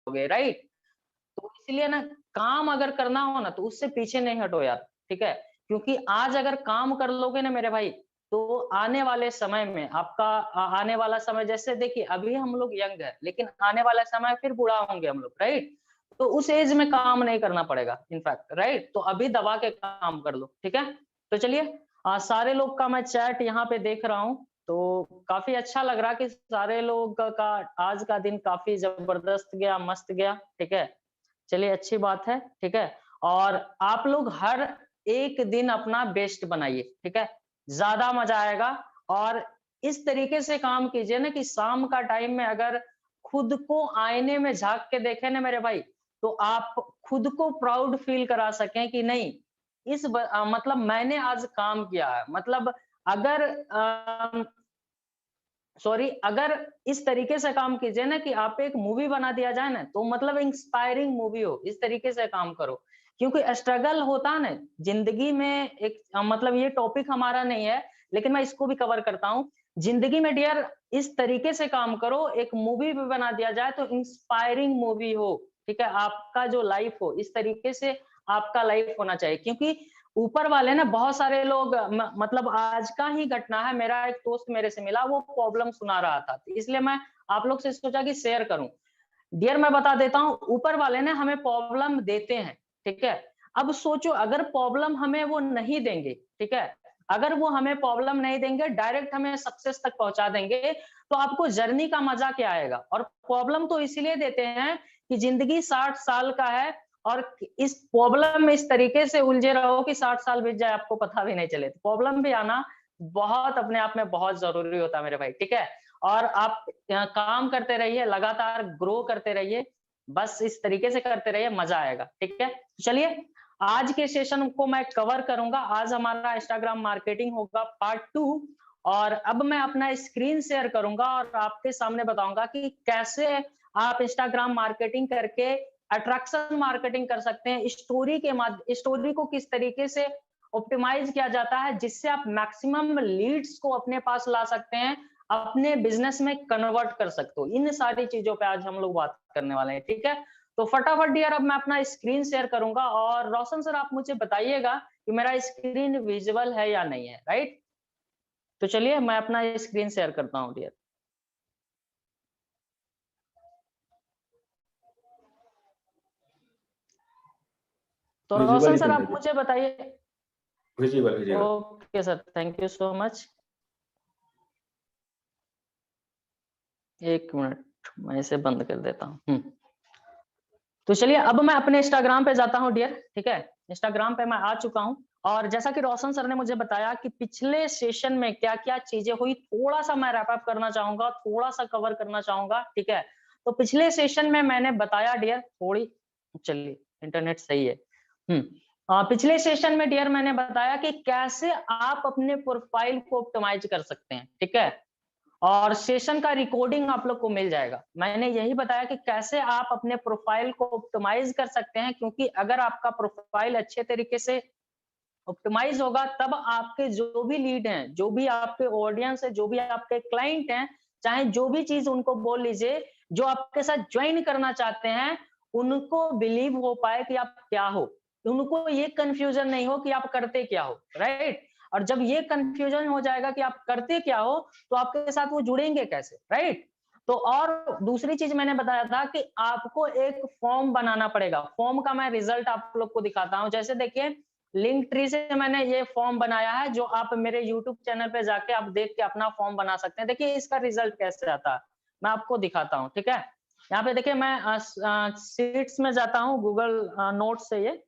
जाओगे, राइट? तो इसलिए ना काम अगर करना हो ना तो उससे पीछे नहीं हटो यार, ठीक है? क्योंकि आज अगर काम कर लोगे ना मेरे भाई, तो आने वाले समय में आपका आने वाला समय जैसे देखिए अभी हम लोग यंग है, लेकिन आने वाला समय फिर बूढ़ा होंगे हम लोग, राइट? तो उस एज में काम नहीं करना पड़ेगा इनफैक्ट, राइट? तो अभी दबा के काम कर लो, ठीक है? तो चलिए सारे लोग का मैं चैट यहाँ पे देख रहा हूँ, तो काफ़ी अच्छा लग रहा है कि सारे लोग का आज का दिन काफ़ी ज़बरदस्त गया, मस्त गया, ठीक है? चलिए अच्छी बात है, ठीक है? और आप लोग हर एक दिन अपना बेस्ट बनाइए, ठीक है? ज़्यादा मज़ा आएगा और इस तरीके से काम कीजिए ना कि शाम का टाइम में अगर खुद को आईने में झाँक के देखें ना मेरे भाई, तो आप खुद को प्राउड फ़ील करा सकें कि नहीं, मतलब मैंने आज काम किया है। मतलब अगर अगर इस तरीके से काम कीजिए ना कि आप एक मूवी बना दिया जाए ना, तो मतलब इंस्पायरिंग मूवी हो, इस तरीके से काम करो। क्योंकि स्ट्रगल होता है ना, ज़िंदगी में एक मतलब ये टॉपिक हमारा नहीं है, लेकिन मैं इसको भी कवर करता हूँ। ज़िंदगी में डियर इस तरीके से काम करो, एक मूवी भी बना दिया जाए तो इंस्पायरिंग मूवी हो, ठीक है? आपका जो लाइफ हो, इस तरीके से आपका लाइफ होना चाहिए क्योंकि ऊपर वाले ना बहुत सारे लोग मतलब आज का ही घटना है, मेरा एक दोस्त मेरे से मिला, वो प्रॉब्लम सुना रहा था, तो इसलिए मैं आप लोग से सोचा कि शेयर करूँ। डियर मैं बता देता हूँ, ऊपर वाले ने हमें प्रॉब्लम देते हैं, ठीक है? अब सोचो अगर प्रॉब्लम हमें वो नहीं देंगे, ठीक है? अगर वो हमें प्रॉब्लम नहीं देंगे, डायरेक्ट हमें सक्सेस तक पहुँचा देंगे, तो आपको जर्नी का मज़ा क्या आएगा? और प्रॉब्लम तो इसीलिए देते हैं कि ज़िंदगी 60 साल का है और इस प्रॉब्लम में इस तरीके से उलझे रहो कि 60 साल बीत जाए आपको पता भी नहीं चले। प्रॉब्लम भी आना बहुत अपने आप में बहुत ज़रूरी होता है मेरे भाई, ठीक है? और आप काम करते रहिए, लगातार ग्रो करते रहिए, बस इस तरीके से करते रहिए, मज़ा आएगा, ठीक है? चलिए, आज के सेशन को मैं कवर करूँगा, आज हमारा इंस्टाग्राम मार्केटिंग होगा पार्ट 2 और अब मैं अपना स्क्रीन शेयर करूँगा और आपके सामने बताऊँगा कि कैसे आप इंस्टाग्राम मार्केटिंग करके अट्रैक्शन मार्केटिंग कर सकते हैं, स्टोरी को किस तरीके से ऑप्टिमाइज़ किया जाता है, जिससे आप मैक्सिमम लीड्स को अपने पास ला सकते हैं, अपने बिज़नेस में कन्वर्ट कर सकते हो। इन सारी चीज़ों पे आज हम लोग बात करने वाले हैं, ठीक है? तो फटाफट डियर अब मैं अपना स्क्रीन शेयर करूँगा और रोशन सर आप मुझे बताइएगा कि मेरा स्क्रीन विज़िबल है या नहीं है, राइट? तो चलिए मैं अपना स्क्रीन शेयर करता हूँ डियर। तो विजिबल रोशन ही सर करने आप दीजिए। मुझे बताइए। Visible visible. Okay sir, thank you so much. 1 minute, मैं इसे बंद कर देता हूँ। तो चलिए अब मैं अपने इंस्टाग्राम पे जाता हूँ डियर, ठीक है? इंस्टाग्राम पे मैं आ चुका हूँ और जैसा कि रोशन सर ने मुझे बताया कि पिछले सेशन में क्या-क्या चीज़ें हुई, थोड़ा-सा मैं रैप अप करना चाहूँगा, थोड़ा-सा कवर करना चाहूँगा, ठीक है? तो पिछले सेशन में मैंने बताया डियर थोड़ी चलिए इंटरनेट सही है। हुँ। पिछले सेशन में डियर मैंने बताया कि कैसे आप अपने प्रोफाइल को ऑप्टिमाइज़ कर सकते हैं, ठीक है? और सेशन का रिकॉर्डिंग आप लोग को मिल जाएगा। मैंने यही बताया कि कैसे आप अपने प्रोफाइल को ऑप्टिमाइज़ कर सकते हैं क्योंकि अगर आपका प्रोफाइल अच्छे तरीके से ऑप्टिमाइज़ होगा तब आपके जो भी लीड हैं, जो भी आपके ऑडियंस है, जो भी आपके क्लाइंट हैं, चाहे जो भी चीज़ उनको बोल लीजिए, जो आपके साथ जॉइन करना चाहते हैं, उनको बिलीव हो पाए कि आप क्या हो। उनको ये कन्फ्यूज़न नहीं हो कि आप करते क्या हो, राइट? और जब ये कन्फ्यूज़न हो जाएगा कि आप करते क्या हो, तो आपके साथ वो जुड़ेंगे कैसे, राइट? तो और दूसरी चीज़ मैंने बताया था कि आपको एक फॉर्म बनाना पड़ेगा। फॉर्म का मैं रिज़ल्ट आप लोग को दिखाता हूँ। जैसे देखिए लिंक ट्री से मैंने ये फॉर्म बनाया है जो आप मेरे यूट्यूब चैनल पे जाके आप देख के अपना फॉर्म बना सकते हैं। देखिए इसका रिजल्ट कैसे आता है, मैं आपको दिखाता हूँ, ठीक है? यहाँ पे देखिए मैं शीट्स में जाता हूँ गूगल नोट्स से ये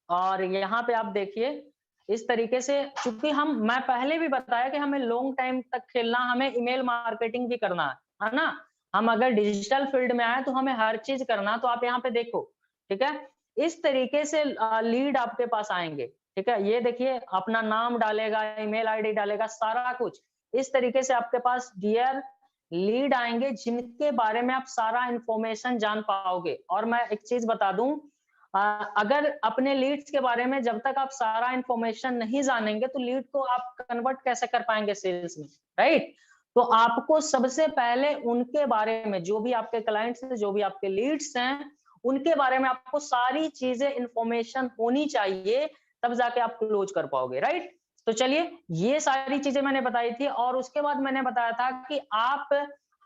और यहाँ पे आप देखिए इस तरीके से चूँकि मैं पहले भी बताया कि हमें लॉन्ग टाइम तक खेलना, हमें ईमेल मार्केटिंग भी करना है ना? हम अगर डिजिटल फील्ड में आए तो हमें हर चीज़ करना तो आप यहाँ पे देखो, ठीक है? इस तरीके से लीड आपके पास आएँगे, ठीक है? ये देखिए अपना नाम डालेगा, ईमेल आईडी डालेगा, सारा कुछ। इस तरीके से आपके पास डियर लीड आएँगे जिनके बारे में आप सारा इन्फॉर्मेशन जान पाओगे और मैं एक चीज़ बता दूँ अ, अगर अपने लीड्स के बारे में जब तक आप सारा इन्फॉर्मेशन नहीं जानेंगे तो लीड को आप कन्वर्ट कैसे कर पाएँगे सेल्स में, राइट? तो आपको सबसे पहले उनके बारे में, जो भी आपके क्लाइंट्स हैं, जो भी आपके लीड्स हैं, उनके बारे में आपको सारी चीजें इंफॉर्मेशन होनी चाहिए, तब जाके आप क्लोज कर पाओगे, राइट? तो चलिए, ये सारी चीजें मैंने बताई थी और उसके बाद मैंने बताया था कि आप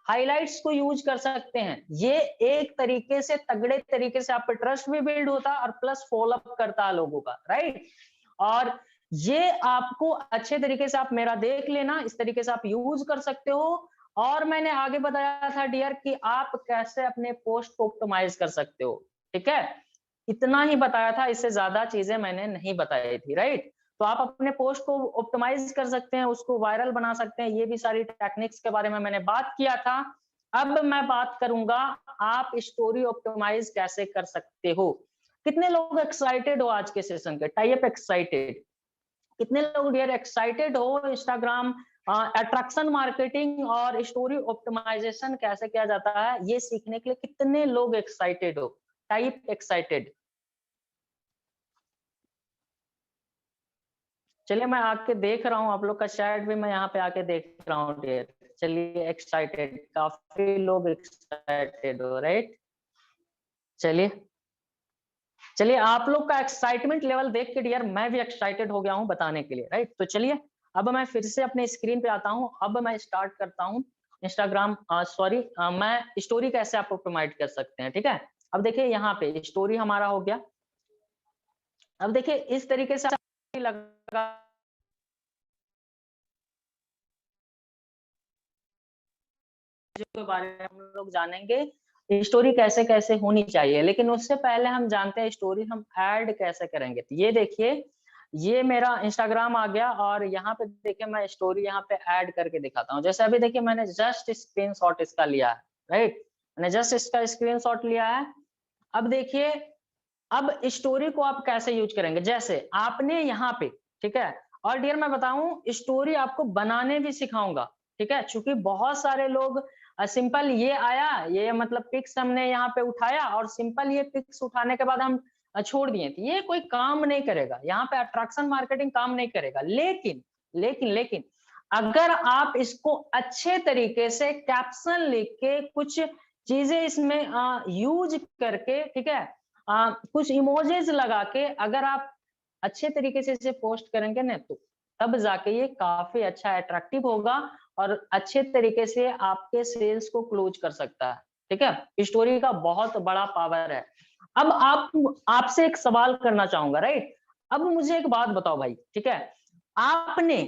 हाइलाइट्स को यूज कर सकते हैं। ये एक तरीके से, तगड़े तरीके से आप पे ट्रस्ट भी बिल्ड होता है और प्लस फॉलोअप करता है लोगों का, राइट? और ये आपको अच्छे तरीके से, आप मेरा देख लेना, इस तरीके से आप यूज कर सकते हो। और मैंने आगे बताया था डियर कि आप कैसे अपने पोस्ट को ऑप्टिमाइज कर सकते हो, ठीक है? इतना ही बताया था, इससे ज्यादा चीजें मैंने नहीं बताई थी, राइट? तो आप अपने पोस्ट को ऑप्टिमाइज कर सकते हैं, उसको वायरल बना सकते हैं, ये भी सारी टेक्निक्स के बारे में मैंने बात किया था। अब मैं बात करूंगा, आप स्टोरी ऑप्टिमाइज कैसे कर सकते हो। कितने लोग एक्साइटेड हो आज के सेशन के? Type excited. कितने लोग डियर एक्साइटेड हो इंस्टाग्राम अट्रैक्शन मार्केटिंग और स्टोरी ऑप्टिमाइजेशन कैसे किया जाता है, ये सीखने के लिए कितने लोग एक्साइटेड हो? Type excited. चलिए, मैं आके देख रहा हूँ आप लोग का चैट भी, मैं यहाँ पे आके देख रहा हूँ डियर। चलिए, एक्साइटेड, काफी लोग एक्साइटेड हो, राइट? चलिए चलिए, आप लोग का एक्साइटमेंट लेवल देख के डियर मैं भी एक्साइटेड हो गया हूँ बताने के लिए, राइट? तो चलिए, अब मैं फिर से अपने स्क्रीन पे आता हूँ। अब मैं स्टार्ट करता हूँ इंस्टाग्राम, सॉरी, मैं स्टोरी कैसे आप ऑप्टिमाइज कर सकते हैं, ठीक है? अब देखिए, यहाँ पे स्टोरी हमारा हो गया। अब देखिए, इस तरीके से लगा के बारे में हम लोग जानेंगे, स्टोरी कैसे कैसे होनी चाहिए। लेकिन उससे पहले हम जानते हैं स्टोरी हम ऐड कैसे करेंगे। तो ये देखिए, ये मेरा इंस्टाग्राम आ गया और यहाँ पे देखिए, मैं स्टोरी यहाँ पे ऐड करके दिखाता हूँ। जैसे अभी देखिए, मैंने जस्ट स्क्रीनशॉट इसका लिया है, राइट? मैंने जस्ट इसका स्क्रीनशॉट लिया है। अब देखिए, अब स्टोरी को आप कैसे यूज करेंगे, जैसे आपने यहाँ पे, ठीक है? और डियर मैं बताऊं, स्टोरी आपको बनाने भी सिखाऊंगा, ठीक है? क्योंकि बहुत सारे लोग सिंपल ये आया, ये मतलब पिक्स हमने यहाँ पे उठाया और सिंपल ये पिक्स उठाने के बाद हम छोड़ दिए, तो ये कोई काम नहीं करेगा। यहाँ पे अट्रैक्शन मार्केटिंग काम नहीं करेगा। लेकिन लेकिन लेकिन अगर आप इसको अच्छे तरीके से कैप्शन लिख के, कुछ चीजें इसमें यूज करके, ठीक है, कुछ इमोजेस लगा के अगर आप अच्छे तरीके से इसे पोस्ट करेंगे ना, तो तब जाके ये काफी अच्छा अट्रैक्टिव होगा और अच्छे तरीके से आपके सेल्स को क्लोज कर सकता है, ठीक है? स्टोरी का बहुत बड़ा पावर है। अब आपसे एक सवाल करना चाहूंगा, राइट? अब मुझे एक बात बताओ भाई, ठीक है? आपने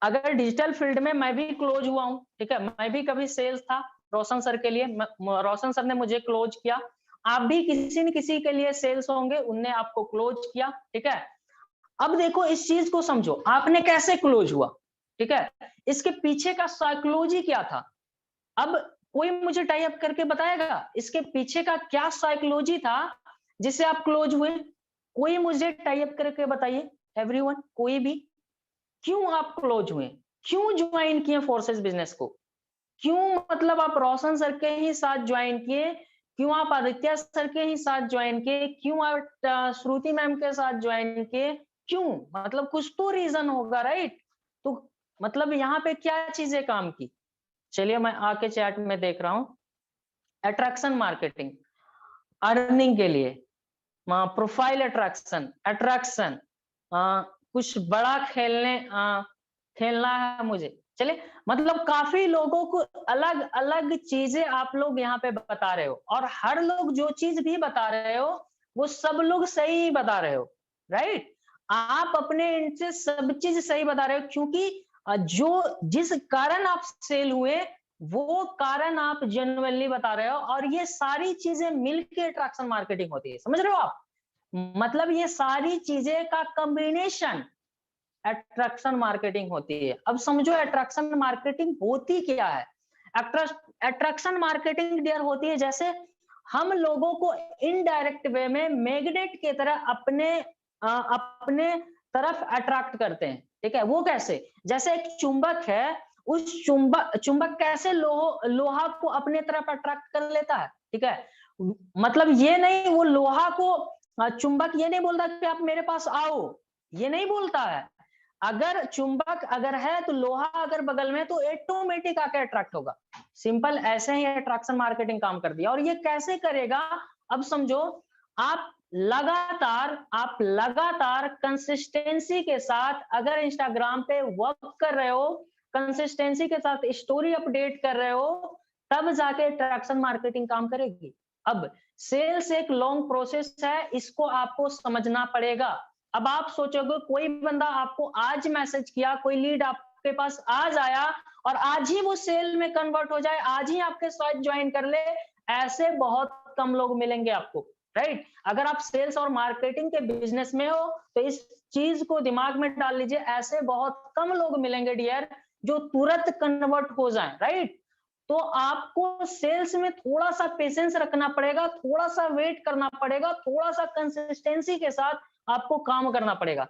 अगर डिजिटल फील्ड में मैं भी क्लोज हुआ हूं, ठीक है, मैं भी कभी सेल्स था रोशन सर के लिए, रोशन सर ने मुझे क्लोज किया। आप भी किसी न किसी के लिए सेल्स होंगे, उनने आपको क्लोज किया, ठीक है? अब देखो, इस चीज को समझो, आपने कैसे क्लोज हुआ, ठीक है? इसके पीछे का साइकोलॉजी क्या था? अब कोई मुझे टाई अप करके बताएगा इसके पीछे का क्या साइकोलॉजी था जिससे आप क्लोज हुए? कोई मुझे टाई अप करके बताइए, एवरीवन, कोई भी। क्यों आप क्लोज हुए? क्यों ज्वाइन किए फोर्सेस बिजनेस को? क्यों, मतलब आप रोशन सर के ही साथ ज्वाइन किए? क्यों आप आदित्य सर के ही साथ ज्वाइन किए? क्यों आप श्रुति मैम के साथ ज्वाइन किए? क्यों? मतलब कुछ तो रीजन होगा, राइट? तो मतलब यहाँ पे क्या चीजें काम की? चलिए, मैं आके चैट में देख रहा हूँ। अट्रैक्शन मार्केटिंग, अर्निंग के लिए, प्रोफाइल अट्रैक्शन, अट्रैक्शन, कुछ बड़ा खेलना है मुझे। चलिए, मतलब काफी लोगों को अलग अलग चीजें आप लोग यहाँ पे बता रहे हो और हर लोग जो चीज भी बता रहे हो वो सब लोग सही बता रहे हो, राइट? आप अपने एंड से सब चीज सही बता रहे हो, क्योंकि जो जिस कारण आप सेल हुए वो कारण आप जेन्युइनली बता रहे हो और ये सारी चीजें मिलके अट्रैक्शन मार्केटिंग होती है। समझ रहे हो आप? मतलब ये सारी चीजें का कॉम्बिनेशन अट्रैक्शन मार्केटिंग होती है। अब समझो अट्रैक्शन मार्केटिंग होती क्या है। अट्रैक्शन मार्केटिंग डियर होती है जैसे हम लोगों को इनडायरेक्ट वे में मैग्नेट की तरह अपने तरफ अट्रैक्ट करते हैं, ठीक है? वो कैसे? जैसे एक चुंबक है, उस चुंबक कैसे लोहा को अपने तरफ अट्रैक्ट कर लेता है, ठीक है? मतलब ये नहीं, वो लोहा को चुंबक ये नहीं बोलता कि आप मेरे पास आओ, ये नहीं बोलता है। अगर चुंबक अगर है तो लोहा अगर बगल में तो ऑटोमेटिक आके अट्रैक्ट होगा। सिंपल ऐसे ही अट्रैक्शन मार्केटिंग काम कर दिया। और ये कैसे करेगा अब समझो, आप लगातार कंसिस्टेंसी के साथ अगर इंस्टाग्राम पे वर्क कर रहे हो, कंसिस्टेंसी के साथ स्टोरी अपडेट कर रहे हो, तब जाके अट्रैक्शन मार्केटिंग काम करेगी। अब सेल्स एक लॉन्ग प्रोसेस है, इसको आपको समझना पड़ेगा। अब आप सोचोगे कोई बंदा आपको आज मैसेज किया, कोई लीड आपके पास आज आया और आज ही वो सेल में कन्वर्ट हो जाए, आज ही आपके साथ ज्वाइन कर ले, ऐसे बहुत कम लोग मिलेंगे आपको, राइट? अगर आप सेल्स और मार्केटिंग के बिजनेस में हो तो इस चीज को दिमाग में डाल लीजिए, ऐसे बहुत कम लोग मिलेंगे डियर जो तुरंत कन्वर्ट हो जाए, राइट? तो आपको सेल्स में थोड़ा सा पेशेंस रखना पड़ेगा, थोड़ा सा वेट करना पड़ेगा, थोड़ा सा कंसिस्टेंसी के साथ आपको काम करना पड़ेगा,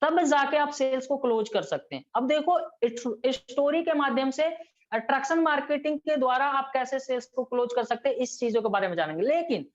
तब जाके आप सेल्स को क्लोज कर सकते हैं। अब देखो स्टोरी के माध्यम से अट्रैक्शन मार्केटिंग के द्वारा आप कैसे सेल्स को क्लोज कर सकते हैं, इस चीजों के बारे में जानेंगे। लेकिन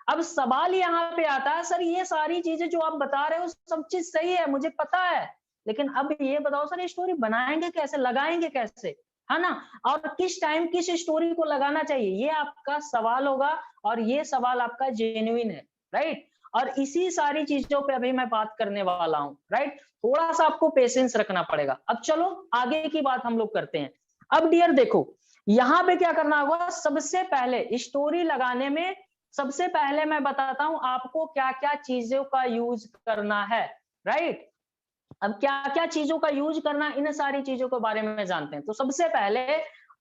अब सवाल यहाँ पे आता है, सर ये सारी चीजें जो आप बता रहे हो सब चीज सही है, मुझे पता है, लेकिन अब ये बताओ सर ये स्टोरी बनाएंगे कैसे, लगाएंगे कैसे, है ना? और किस टाइम किस स्टोरी को लगाना चाहिए, ये आपका सवाल होगा और ये सवाल आपका जेन्युइन है, राइट? और इसी सारी चीजों पे अभी मैं बात करने वाला हूं, राइट? थोड़ा सा आपको पेशेंस रखना पड़ेगा। अब चलो आगे की बात हम लोग करते हैं। अब डियर देखो, यहाँ पे क्या करना होगा, सबसे पहले स्टोरी लगाने में सबसे पहले मैं बताता हूं आपको क्या क्या चीजों का यूज करना है, राइट? अब क्या क्या चीजों का यूज करना, इन सारी चीजों के बारे में जानते हैं। तो सबसे पहले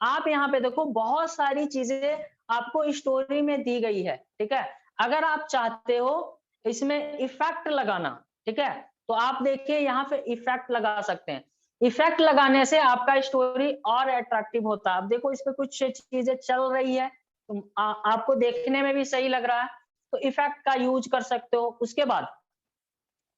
आप यहाँ पे देखो, बहुत सारी चीजें आपको स्टोरी में दी गई है, ठीक है? अगर आप चाहते हो इसमें इफेक्ट लगाना, ठीक है, तो आप देखिए यहाँ पे इफेक्ट लगा सकते हैं। इफेक्ट लगाने से आपका स्टोरी और अट्रैक्टिव होता है। अब देखो इस पे कुछ चीजें चल रही है, तो आपको देखने में भी सही लग रहा है, तो इफेक्ट का यूज कर सकते हो। उसके बाद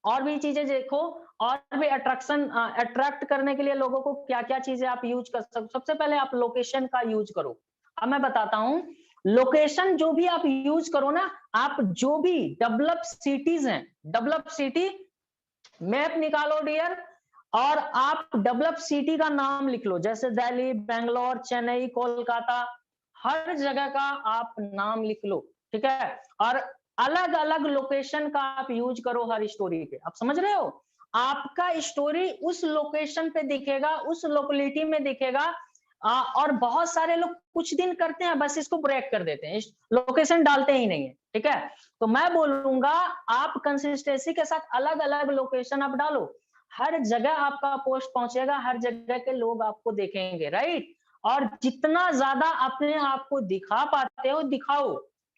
और भी चीजें देखो, और भी अट्रैक्ट करने के लिए लोगों को क्या क्या चीजें आप यूज कर सकते हो। सबसे पहले आप लोकेशन का यूज करो। अब मैं बताता हूं, लोकेशन जो भी आप यूज करो ना, आप जो भी डेवलप सिटीज हैं, डेवलप सिटी मैप निकालो डियर, और आप डेवलप सिटी का नाम लिख लो, जैसे दिल्ली, बेंगलोर, चेन्नई, कोलकाता, हर जगह का आप नाम लिख लो, ठीक है? और अलग अलग लोकेशन का आप यूज करो हर स्टोरी पे। आप समझ रहे हो? आपका स्टोरी उस लोकेशन पे दिखेगा, उस लोकेलिटी में दिखेगा। और बहुत सारे लोग कुछ दिन करते हैं, बस इसको ब्रेक कर देते हैं, लोकेशन डालते ही नहीं है, ठीक है? तो मैं बोलूंगा आप कंसिस्टेंसी के साथ अलग अलग लोकेशन आप डालो, हर जगह आपका पोस्ट पहुंचेगा, हर जगह के लोग आपको देखेंगे, राइट? और जितना ज्यादा अपने आप को दिखा पाते हो दिखाओ,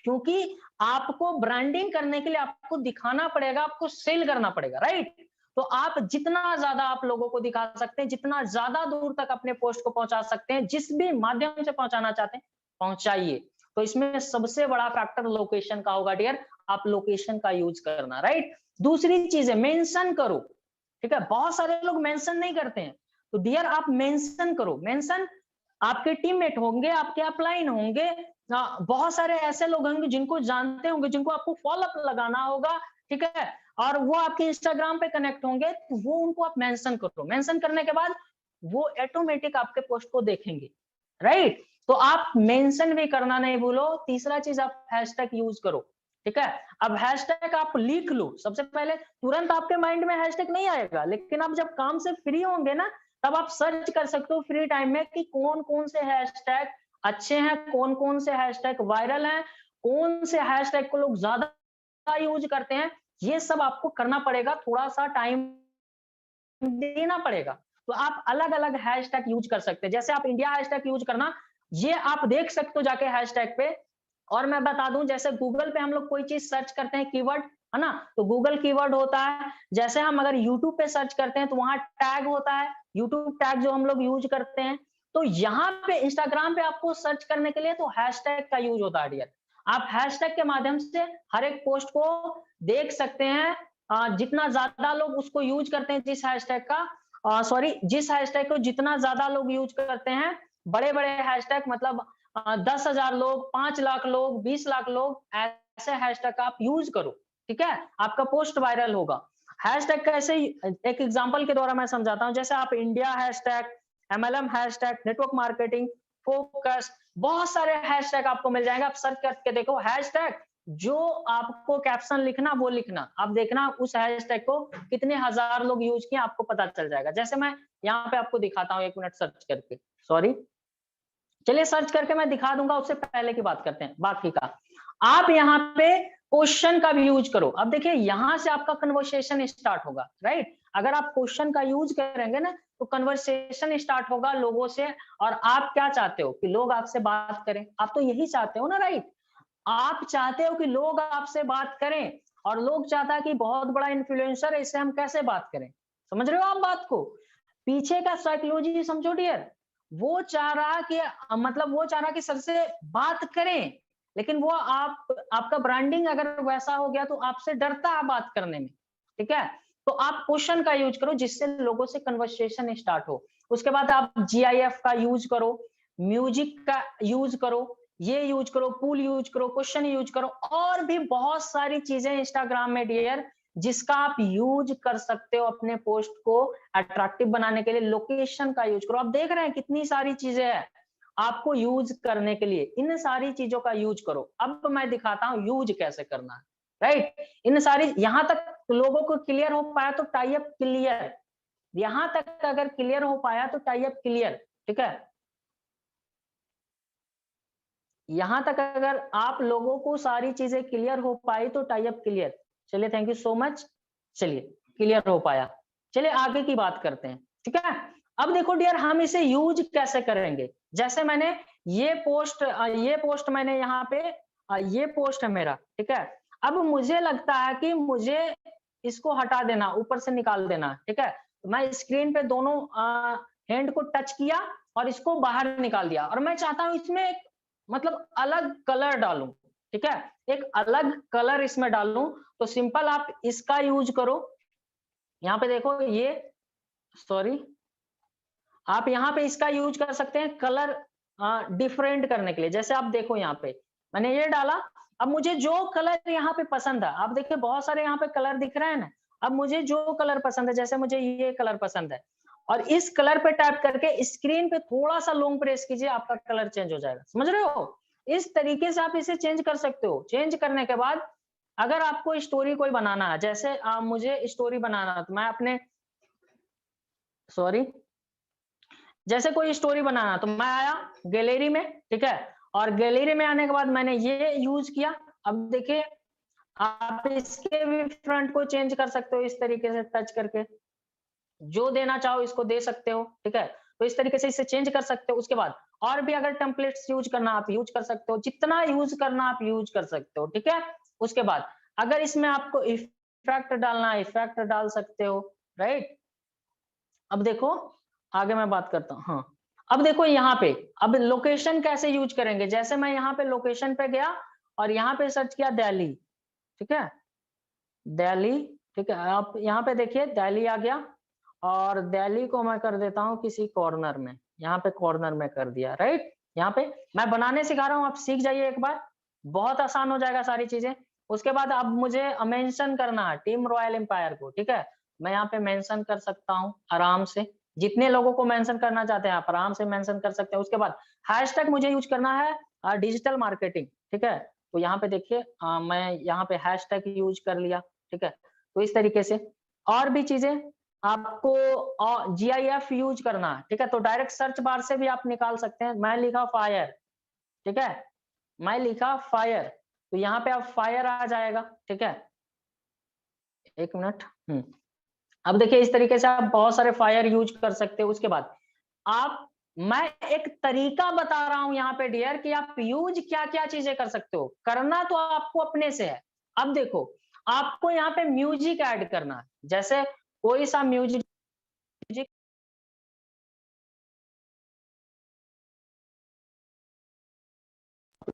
क्योंकि आपको ब्रांडिंग करने के लिए आपको दिखाना पड़ेगा, आपको सेल करना पड़ेगा, राइट? तो आप जितना ज्यादा आप लोगों को दिखा सकते हैं, जितना ज्यादा दूर तक अपने पोस्ट को पहुंचा सकते हैं, जिस भी माध्यम से पहुंचाना चाहते हैं पहुंचाइए। तो इसमें सबसे बड़ा फैक्टर लोकेशन का होगा डियर, आप लोकेशन का यूज करना, राइट? दूसरी चीज है मेंशन करो, ठीक है? बहुत सारे लोग मेंशन नहीं करते हैं, तो डियर आप मेंशन करो। मेंशन आपके टीममेट होंगे, आपके अपलाइन होंगे, बहुत सारे ऐसे लोग होंगे जिनको जानते होंगे, जिनको आपको फॉलोअप लगाना होगा, ठीक है? और वो आपके इंस्टाग्राम पे कनेक्ट होंगे, तो वो उनको आप मेंशन करो। मेंशन करने के बाद वो ऑटोमेटिक आपके पोस्ट को देखेंगे, राइट? तो आप मेंशन भी करना नहीं भूलो। तीसरा चीज आप हैशटैग यूज करो, ठीक है? अब हैशटैग आप लिख लो। सबसे पहले तुरंत आपके माइंड में हैशटैग नहीं आएगा, लेकिन आप जब काम से फ्री होंगे ना, तब आप सर्च कर सकते हो फ्री टाइम में कि कौन कौन से हैशटैग अच्छे हैं, कौन कौन से हैशटैग वायरल हैं, कौन से हैशटैग को लोग ज्यादा यूज करते हैं। ये सब आपको करना पड़ेगा, थोड़ा सा टाइम देना पड़ेगा। तो आप अलग अलग हैशटैग यूज कर सकते हैं, जैसे आप इंडिया हैशटैग यूज करना, ये आप देख सकते हो जाके हैशटैग पे। और मैं बता दूं, जैसे गूगल पे हम लोग कोई चीज सर्च करते हैं कीवर्ड, है ना, तो गूगल कीवर्ड होता है। जैसे हम अगर यूट्यूब पे सर्च करते हैं तो वहां टैग होता है, यूट्यूब टैग जो हम लोग यूज करते हैं। तो यहाँ पे इंस्टाग्राम पे आपको सर्च करने के लिए तो हैशटैग का यूज होता है डियर। आप हैशटैग के माध्यम से हर एक पोस्ट को देख सकते हैं। जितना ज्यादा लोग उसको यूज करते हैं, जिस हैशटैग का जिस हैशटैग को जितना ज्यादा लोग यूज करते हैं, बड़े बड़े हैशटैग मतलब 10,000 लोग, 5 लाख लोग, 20 लाख लोग, ऐसे हैशटैग आप यूज करो, ठीक है? आपका पोस्ट वायरल होगा। हैशटैग कैसे, एक एग्जांपल के द्वारा मैं समझाता हूं। जैसे आप India hashtag, MLM hashtag, network marketing, focus, बहुत सारे हैशटैग आपको मिल जाएंगे। आप सर्च करके देखो हैशटैग, जो आपको कैप्शन लिखना वो लिखना, आप देखना उस हैशटैग को कितने हजार लोग यूज किए आपको पता चल जाएगा। जैसे मैं यहाँ पे आपको दिखाता हूँ, 1 मिनट सर्च करके, सॉरी, चलिए सर्च करके मैं दिखा दूंगा। उससे पहले की बात करते हैं बाकी का। आप यहाँ पे क्वेश्चन का भी यूज करो। अब देखिए यहां से आपका कन्वर्सेशन स्टार्ट होगा, राइट। अगर आप क्वेश्चन का यूज करेंगे ना तो कन्वर्सेशन स्टार्ट होगा लोगों से। और आप क्या चाहते हो कि लोग आपसे बात करें, आप तो यही चाहते हो ना, राइट। आप चाहते हो कि लोग आपसे बात करें, और लोग चाहता है कि बहुत बड़ा इन्फ्लुएंसर है, इससे हम कैसे बात करें। समझ रहे हो आप बात को, पीछे का साइकोलॉजी समझो डियर। वो चाह रहा कि मतलब वो चाह रहा कि सर से बात करें, लेकिन वो आपका ब्रांडिंग अगर वैसा हो गया तो आपसे डरता है बात करने में, ठीक है। तो आप क्वेश्चन का यूज करो जिससे लोगों से कन्वर्सेशन स्टार्ट हो। उसके बाद आप जीआईएफ का यूज करो, म्यूजिक का यूज करो, ये यूज करो, पूल यूज करो, क्वेश्चन यूज करो, और भी बहुत सारी चीजें इंस्टाग्राम में डियर जिसका आप यूज कर सकते हो अपने पोस्ट को अट्रैक्टिव बनाने के लिए। लोकेशन का यूज करो। आप देख रहे हैं कितनी सारी चीजें हैं आपको यूज करने के लिए, इन सारी चीजों का यूज करो। अब मैं दिखाता हूं यूज कैसे करना है, राइट। इन सारी, यहां तक लोगों को क्लियर हो पाया तो टाई अप क्लियर, यहां तक अगर क्लियर हो पाया तो टाई अप क्लियर, ठीक है। यहां तक अगर आप लोगों को सारी चीजें क्लियर हो पाई तो टाई अप क्लियर। चलिए थैंक यू सो मच। चलिए क्लियर हो पाया, चलिए आगे की बात करते हैं, ठीक है। अब देखो डियर हम इसे यूज कैसे करेंगे। जैसे मैंने ये पोस्ट मैंने यहाँ पे ये पोस्ट है मेरा, ठीक है। अब मुझे लगता है कि मुझे इसको हटा देना, ऊपर से निकाल देना, ठीक है। तो मैं स्क्रीन पे दोनों हैंड को टच किया और इसको बाहर निकाल दिया, और मैं चाहता हूं इसमें एक मतलब अलग कलर डालूं, ठीक है। एक अलग कलर इसमें डालूं, तो सिंपल आप इसका यूज करो। यहाँ पे देखो ये, सॉरी, आप यहाँ पे इसका यूज कर सकते हैं कलर डिफरेंट करने के लिए। जैसे आप देखो यहाँ पे मैंने ये डाला, अब मुझे जो कलर यहाँ पे पसंद है, आप देखिए बहुत सारे यहाँ पे कलर दिख रहे हैं ना। अब मुझे जो कलर पसंद है, जैसे मुझे ये कलर पसंद है, और इस कलर पे टैप करके स्क्रीन पे थोड़ा सा लॉन्ग प्रेस कीजिए, आपका कलर चेंज हो जाएगा। समझ रहे हो, इस तरीके से आप इसे चेंज कर सकते हो। चेंज करने के बाद अगर आपको स्टोरी कोई बनाना है, जैसे मुझे स्टोरी बनाना है, तो मैं अपने, सॉरी, जैसे कोई स्टोरी बनाना, तो मैं आया गैलरी में, ठीक है। और गैलरी में आने के बाद मैंने ये यूज किया। अब देखिए आप इसके भी फ्रंट को चेंज कर सकते हो इस तरीके से टच करके, जो देना चाहो इसको दे सकते हो, ठीक है। तो इस तरीके से इसे चेंज कर सकते हो। उसके बाद और भी अगर टेम्पलेट्स यूज करना आप यूज कर सकते हो, जितना यूज करना आप यूज कर सकते हो, ठीक है। उसके बाद अगर इसमें आपको इफेक्ट डालना है, इफेक्ट डाल सकते हो, राइट। अब देखो आगे मैं बात करता हूँ, हाँ। अब देखो यहाँ पे, अब लोकेशन कैसे यूज करेंगे। जैसे मैं यहाँ पे लोकेशन पे गया और यहाँ पे सर्च किया दिल्ली, ठीक है, दिल्ली, ठीक है। आप यहाँ पे देखिए दिल्ली आ गया, और दिल्ली को मैं कर देता हूँ किसी कॉर्नर में, यहाँ पे कॉर्नर में कर दिया, राइट। यहाँ पे मैं बनाने सिखा रहा हूँ, आप सीख जाइए एक बार, बहुत आसान हो जाएगा सारी चीजें। उसके बाद अब मुझे मेंशन करना है टीम रॉयल एम्पायर को, ठीक है। मैं यहाँ पे मेंशन कर सकता हूँ आराम से, जितने लोगों को मेंशन करना चाहते हैं आप आराम से मेंशन कर सकते हैं। उसके बाद हैशटैग मुझे यूज करना है डिजिटल मार्केटिंग, ठीक है। तो यहाँ पे देखिए मैं यहाँ पे हैशटैग यूज कर लिया, ठीक है। तो इस तरीके से और भी चीजें आपको जीआईएफ यूज करना है, ठीक है। तो डायरेक्ट सर्च बार से भी आप निकाल सकते हैं। मैं लिखा फायर, ठीक है, मैं लिखा फायर, तो यहाँ पे आप फायर आ जाएगा, ठीक है। 1 मिनट, अब देखिए इस तरीके से आप बहुत सारे फायर यूज कर सकते हो। उसके बाद आप, मैं एक तरीका बता रहा हूं यहाँ पे डियर कि आप यूज क्या क्या चीजें कर सकते हो। करना तो आपको अपने से है। अब देखो आपको यहाँ पे म्यूजिक ऐड करना है, जैसे कोई सा म्यूजिक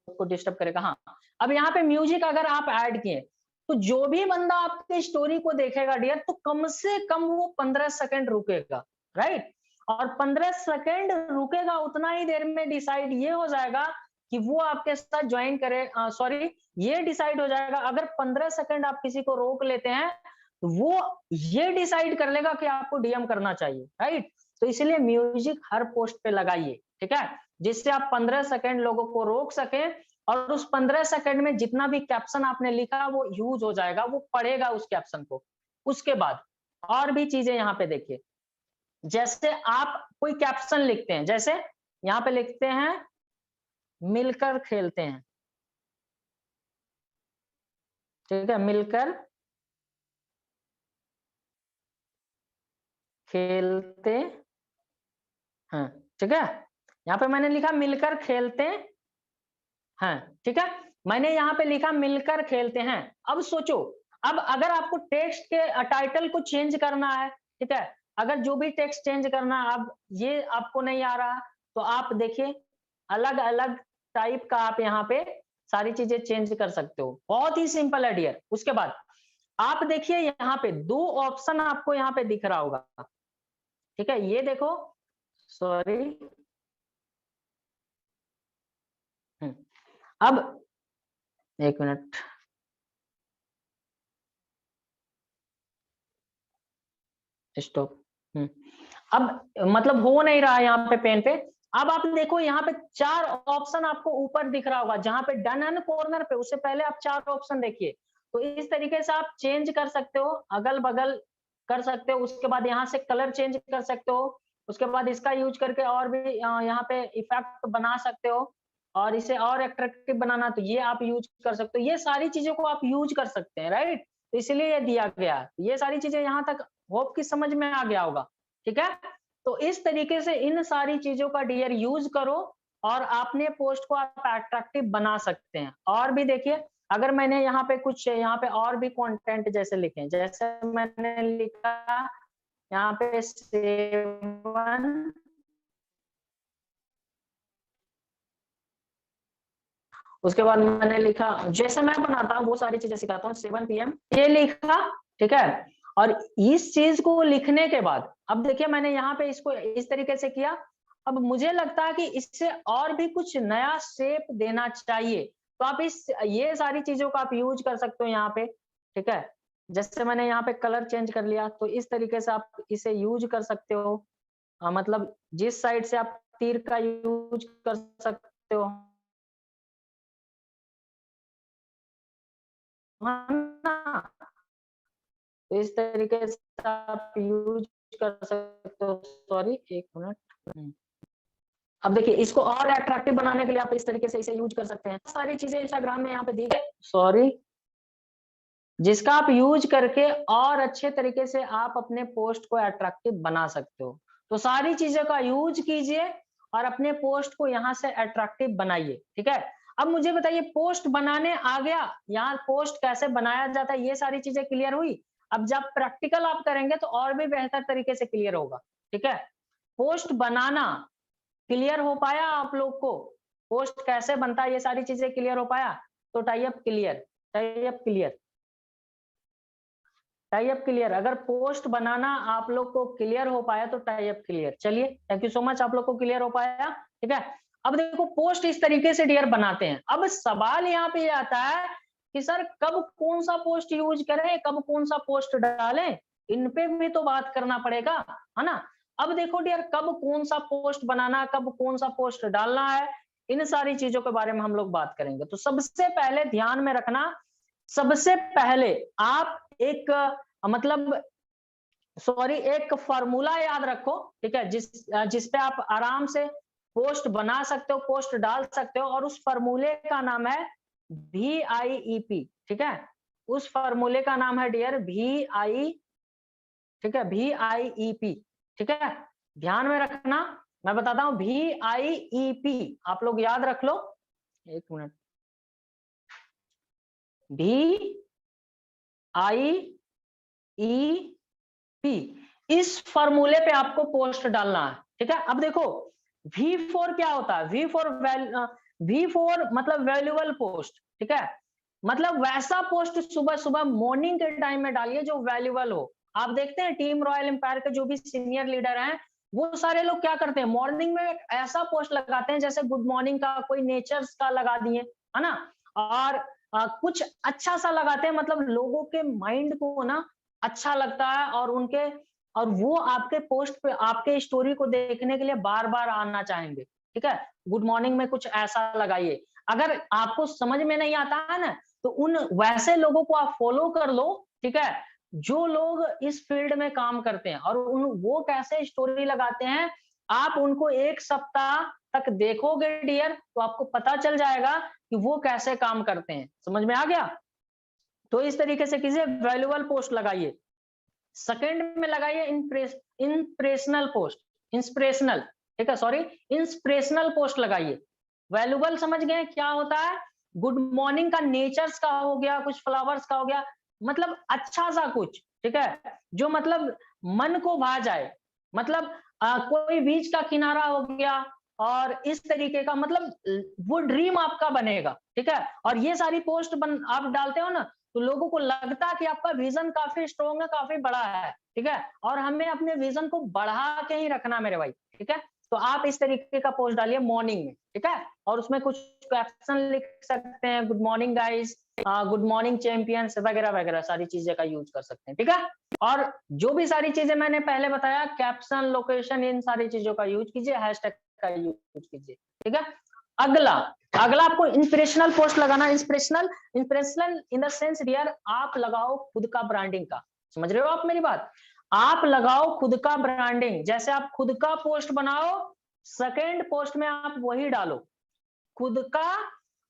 को डिस्टर्ब करेगा, हाँ। अब यहाँ पे म्यूजिक अगर आप ऐड किए तो जो भी बंदा आपके स्टोरी को देखेगा डियर, तो कम से कम वो 15 सेकंड रुकेगा, राइट। और 15 सेकंड रुकेगा, उतना ही देर में डिसाइड ये हो जाएगा कि वो आपके साथ ज्वाइन करे, सॉरी, ये डिसाइड हो जाएगा। अगर 15 सेकंड आप किसी को रोक लेते हैं तो वो ये डिसाइड कर लेगा कि आपको डीएम करना चाहिए, राइट। तो इसलिए म्यूजिक हर पोस्ट पे लगाइए, ठीक है, जिससे आप 15 सेकंड लोगों को रोक सकें और उस 15 सेकंड में जितना भी कैप्शन आपने लिखा वो यूज हो जाएगा, वो पढ़ेगा उस कैप्शन को। उसके बाद और भी चीजें यहाँ पे देखिए, जैसे आप कोई कैप्शन लिखते हैं, जैसे यहाँ पे लिखते हैं मिलकर खेलते हैं, ठीक है, मिलकर खेलते हैं, ठीक है। यहाँ पे मैंने लिखा मिलकर खेलते हैं, ठीक है, मैंने यहाँ पे लिखा मिलकर खेलते हैं। अब सोचो, अब अगर आपको टेक्स्ट के टाइटल को चेंज करना है, ठीक है, अगर जो भी टेक्स्ट चेंज करना है, अब ये आपको नहीं आ रहा, तो आप देखिए अलग अलग टाइप का आप यहाँ पे सारी चीजें चेंज कर सकते हो, बहुत ही सिंपल है डियर। उसके बाद आप देखिए यहाँ पे 2 ऑप्शन आपको यहाँ पे दिख रहा होगा, ठीक है, ये देखो, सॉरी, अब 1 मिनट, स्टॉप। अब मतलब हो नहीं रहा है यहाँ पे पेन पे। अब आप देखो यहाँ पे 4 ऑप्शन आपको ऊपर दिख रहा होगा, जहां पे डन एंड कॉर्नर पे, उससे पहले आप 4 ऑप्शन देखिए। तो इस तरीके से आप चेंज कर सकते हो, अगल बगल कर सकते हो। उसके बाद यहाँ से कलर चेंज कर सकते हो। उसके बाद इसका यूज करके और भी यहाँ पे इफेक्ट बना सकते हो, और इसे और अट्रैक्टिव बनाना तो ये आप यूज कर सकते हो। ये सारी चीजों को आप यूज कर सकते हैं, राइट। तो इसलिए ये दिया गया, ये सारी चीजें यहाँ तक होप की समझ में आ गया होगा, ठीक है। तो इस तरीके से इन सारी चीजों का डियर यूज करो और अपने पोस्ट को आप अट्रैक्टिव बना सकते हैं। और भी देखिए, अगर मैंने यहाँ पे कुछ यहाँ पे और भी कंटेंट जैसे लिखे, जैसे मैंने लिखा यहाँ पे 7, उसके बाद मैंने लिखा, जैसे मैं बनाता हूँ वो सारी चीजें सिखाता हूँ, 7 PM ये लिखा, ठीक है। और इस चीज को लिखने के बाद अब देखिए मैंने यहाँ पे इसको इस तरीके से किया। अब मुझे लगता है कि इससे और भी कुछ नया शेप देना चाहिए, तो आप ये सारी चीजों का आप यूज कर सकते हो यहाँ पे, ठीक है। जैसे मैंने यहाँ पे कलर चेंज कर लिया, तो इस तरीके से आप इसे यूज कर सकते हो। मतलब जिस साइड से आप तीर का यूज कर सकते हो, है ना? तो इस तरीके से आप यूज कर सकते हो। Sorry, 1 minute. अब देखिए, इसको और अट्रैक्टिव बनाने के लिए आप इस तरीके से इसे यूज कर सकते हैं। सारी चीजें इंस्टाग्राम में यहाँ पे दी गई, सॉरी, जिसका आप यूज करके और अच्छे तरीके से आप अपने पोस्ट को अट्रैक्टिव बना सकते हो। तो सारी चीजों का यूज कीजिए और अपने पोस्ट को यहाँ से अट्रैक्टिव बनाइए, ठीक है। अब मुझे बताइए, पोस्ट बनाने आ गया, यहाँ पोस्ट कैसे बनाया जाता है, ये सारी चीजें क्लियर हुई। अब जब प्रैक्टिकल आप करेंगे तो और भी बेहतर तरीके से क्लियर होगा, ठीक है। पोस्ट बनाना क्लियर हो पाया आप लोग को? पोस्ट कैसे बनता है, ये सारी चीजें क्लियर हो पाया? तो tie up clear, tie up clear, tie up clear. अगर पोस्ट बनाना आप लोग को क्लियर हो पाया तो टाई अप क्लियर। चलिए, थैंक यू सो मच, आप लोग को क्लियर हो पाया, ठीक है। अब देखो, पोस्ट इस तरीके से डियर बनाते हैं। अब सवाल यहाँ पे आता है कि सर कब कौन सा पोस्ट यूज करें, कब कौन सा पोस्ट डालें, इन पे भी तो बात करना पड़ेगा, है ना। अब देखो डियर, कब कौन सा पोस्ट बनाना, कब कौन सा पोस्ट डालना है, इन सारी चीजों के बारे में हम लोग बात करेंगे। तो सबसे पहले ध्यान में रखना, सबसे पहले आप एक मतलब सॉरी एक फॉर्मूला याद रखो, ठीक है, जिस पे आप आराम से पोस्ट बना सकते हो, पोस्ट डाल सकते हो, और उस फॉर्मूले का नाम है VIEP, ठीक है। उस फॉर्मूले का नाम है डियर VI, ठीक है, VIEP, ठीक है। ध्यान में रखना, मैं बताता हूं VIEP, आप लोग याद रख लो। 1 मिनट, VIEP, इस फॉर्मूले पे आपको पोस्ट डालना है, ठीक है। अब देखो, V4 क्या होता है? V4 मतलब वैल्यूएबल पोस्ट, ठीक है। मतलब वैसा पोस्ट सुबह सुबह मॉर्निंग के टाइम में डालिए जो वैल्यूएबल हो। आप देखते हैं टीम रॉयल एम्पायर के जो भी सीनियर लीडर हैं, वो सारे लोग क्या करते हैं, मॉर्निंग में एक ऐसा पोस्ट लगाते हैं जैसे गुड मॉर्निंग का, कोई नेचर्स का लगा दिए, है ना, और कुछ अच्छा सा लगाते हैं, मतलब लोगों के माइंड को ना अच्छा लगता है और वो आपके पोस्ट पे आपके स्टोरी को देखने के लिए बार-बार आना चाहेंगे, ठीक है? गुड मॉर्निंग में कुछ ऐसा लगाइए। अगर आपको समझ में नहीं आता है ना, तो उन वैसे लोगों को आप फॉलो कर लो, ठीक है? जो लोग इस फील्ड में काम करते हैं और वो कैसे स्टोरी लगाते हैं, आप उनको 1 सप्ताह तक देखोगे डियर, तो आपको पता चल जाएगा कि वो कैसे काम करते हैं। समझ में आ गया? तो इस तरीके से कीजिए, वैल्यूएबल पोस्ट लगाइए। सेकंड में लगाइए इंप्रेशनल पोस्ट, इंस्पिरेशनल, ठीक है, सॉरी, इंस्पिरेशनल पोस्ट लगाइए। वैल्यूएबल समझ गए क्या होता है? गुड मॉर्निंग का नेचर्स का हो गया, कुछ फ्लावर्स का हो गया, मतलब अच्छा सा कुछ, ठीक है, जो मतलब मन को भा जाए। मतलब कोई बीच का किनारा हो गया और इस तरीके का, मतलब वो ड्रीम आपका बनेगा, ठीक है। और ये सारी पोस्ट आप डालते हो ना, तो लोगों को लगता है कि आपका विजन काफी स्ट्रॉन्ग है, काफी बड़ा है, ठीक है। और हमें अपने विजन को बढ़ा के ही रखना मेरे भाई, ठीक है। तो आप इस तरीके का पोस्ट डालिए मॉर्निंग में, ठीक है, और उसमें कुछ कैप्शन लिख सकते हैं, good morning guys, good morning champions, वगैरह वगैरह सारी चीजें का यूज कर सकते हैं, ठीक है। और जो भी सारी चीजें मैंने पहले बताया, कैप्शन, लोकेशन, इन सारी चीजों का यूज कीजिए, हैशटैग का यूज कीजिए, ठीक है। अगला अगला आपको इंस्पिरेशनल पोस्ट लगाना। Inspirational in the sense dear, आप लगाओ खुद का ब्रांडिंग का। समझ रहे हो आप मेरी बात? आप लगाओ खुद का ब्रांडिंग। जैसे आप खुद का पोस्ट बनाओ, सेकेंड पोस्ट में आप वही डालो, खुद का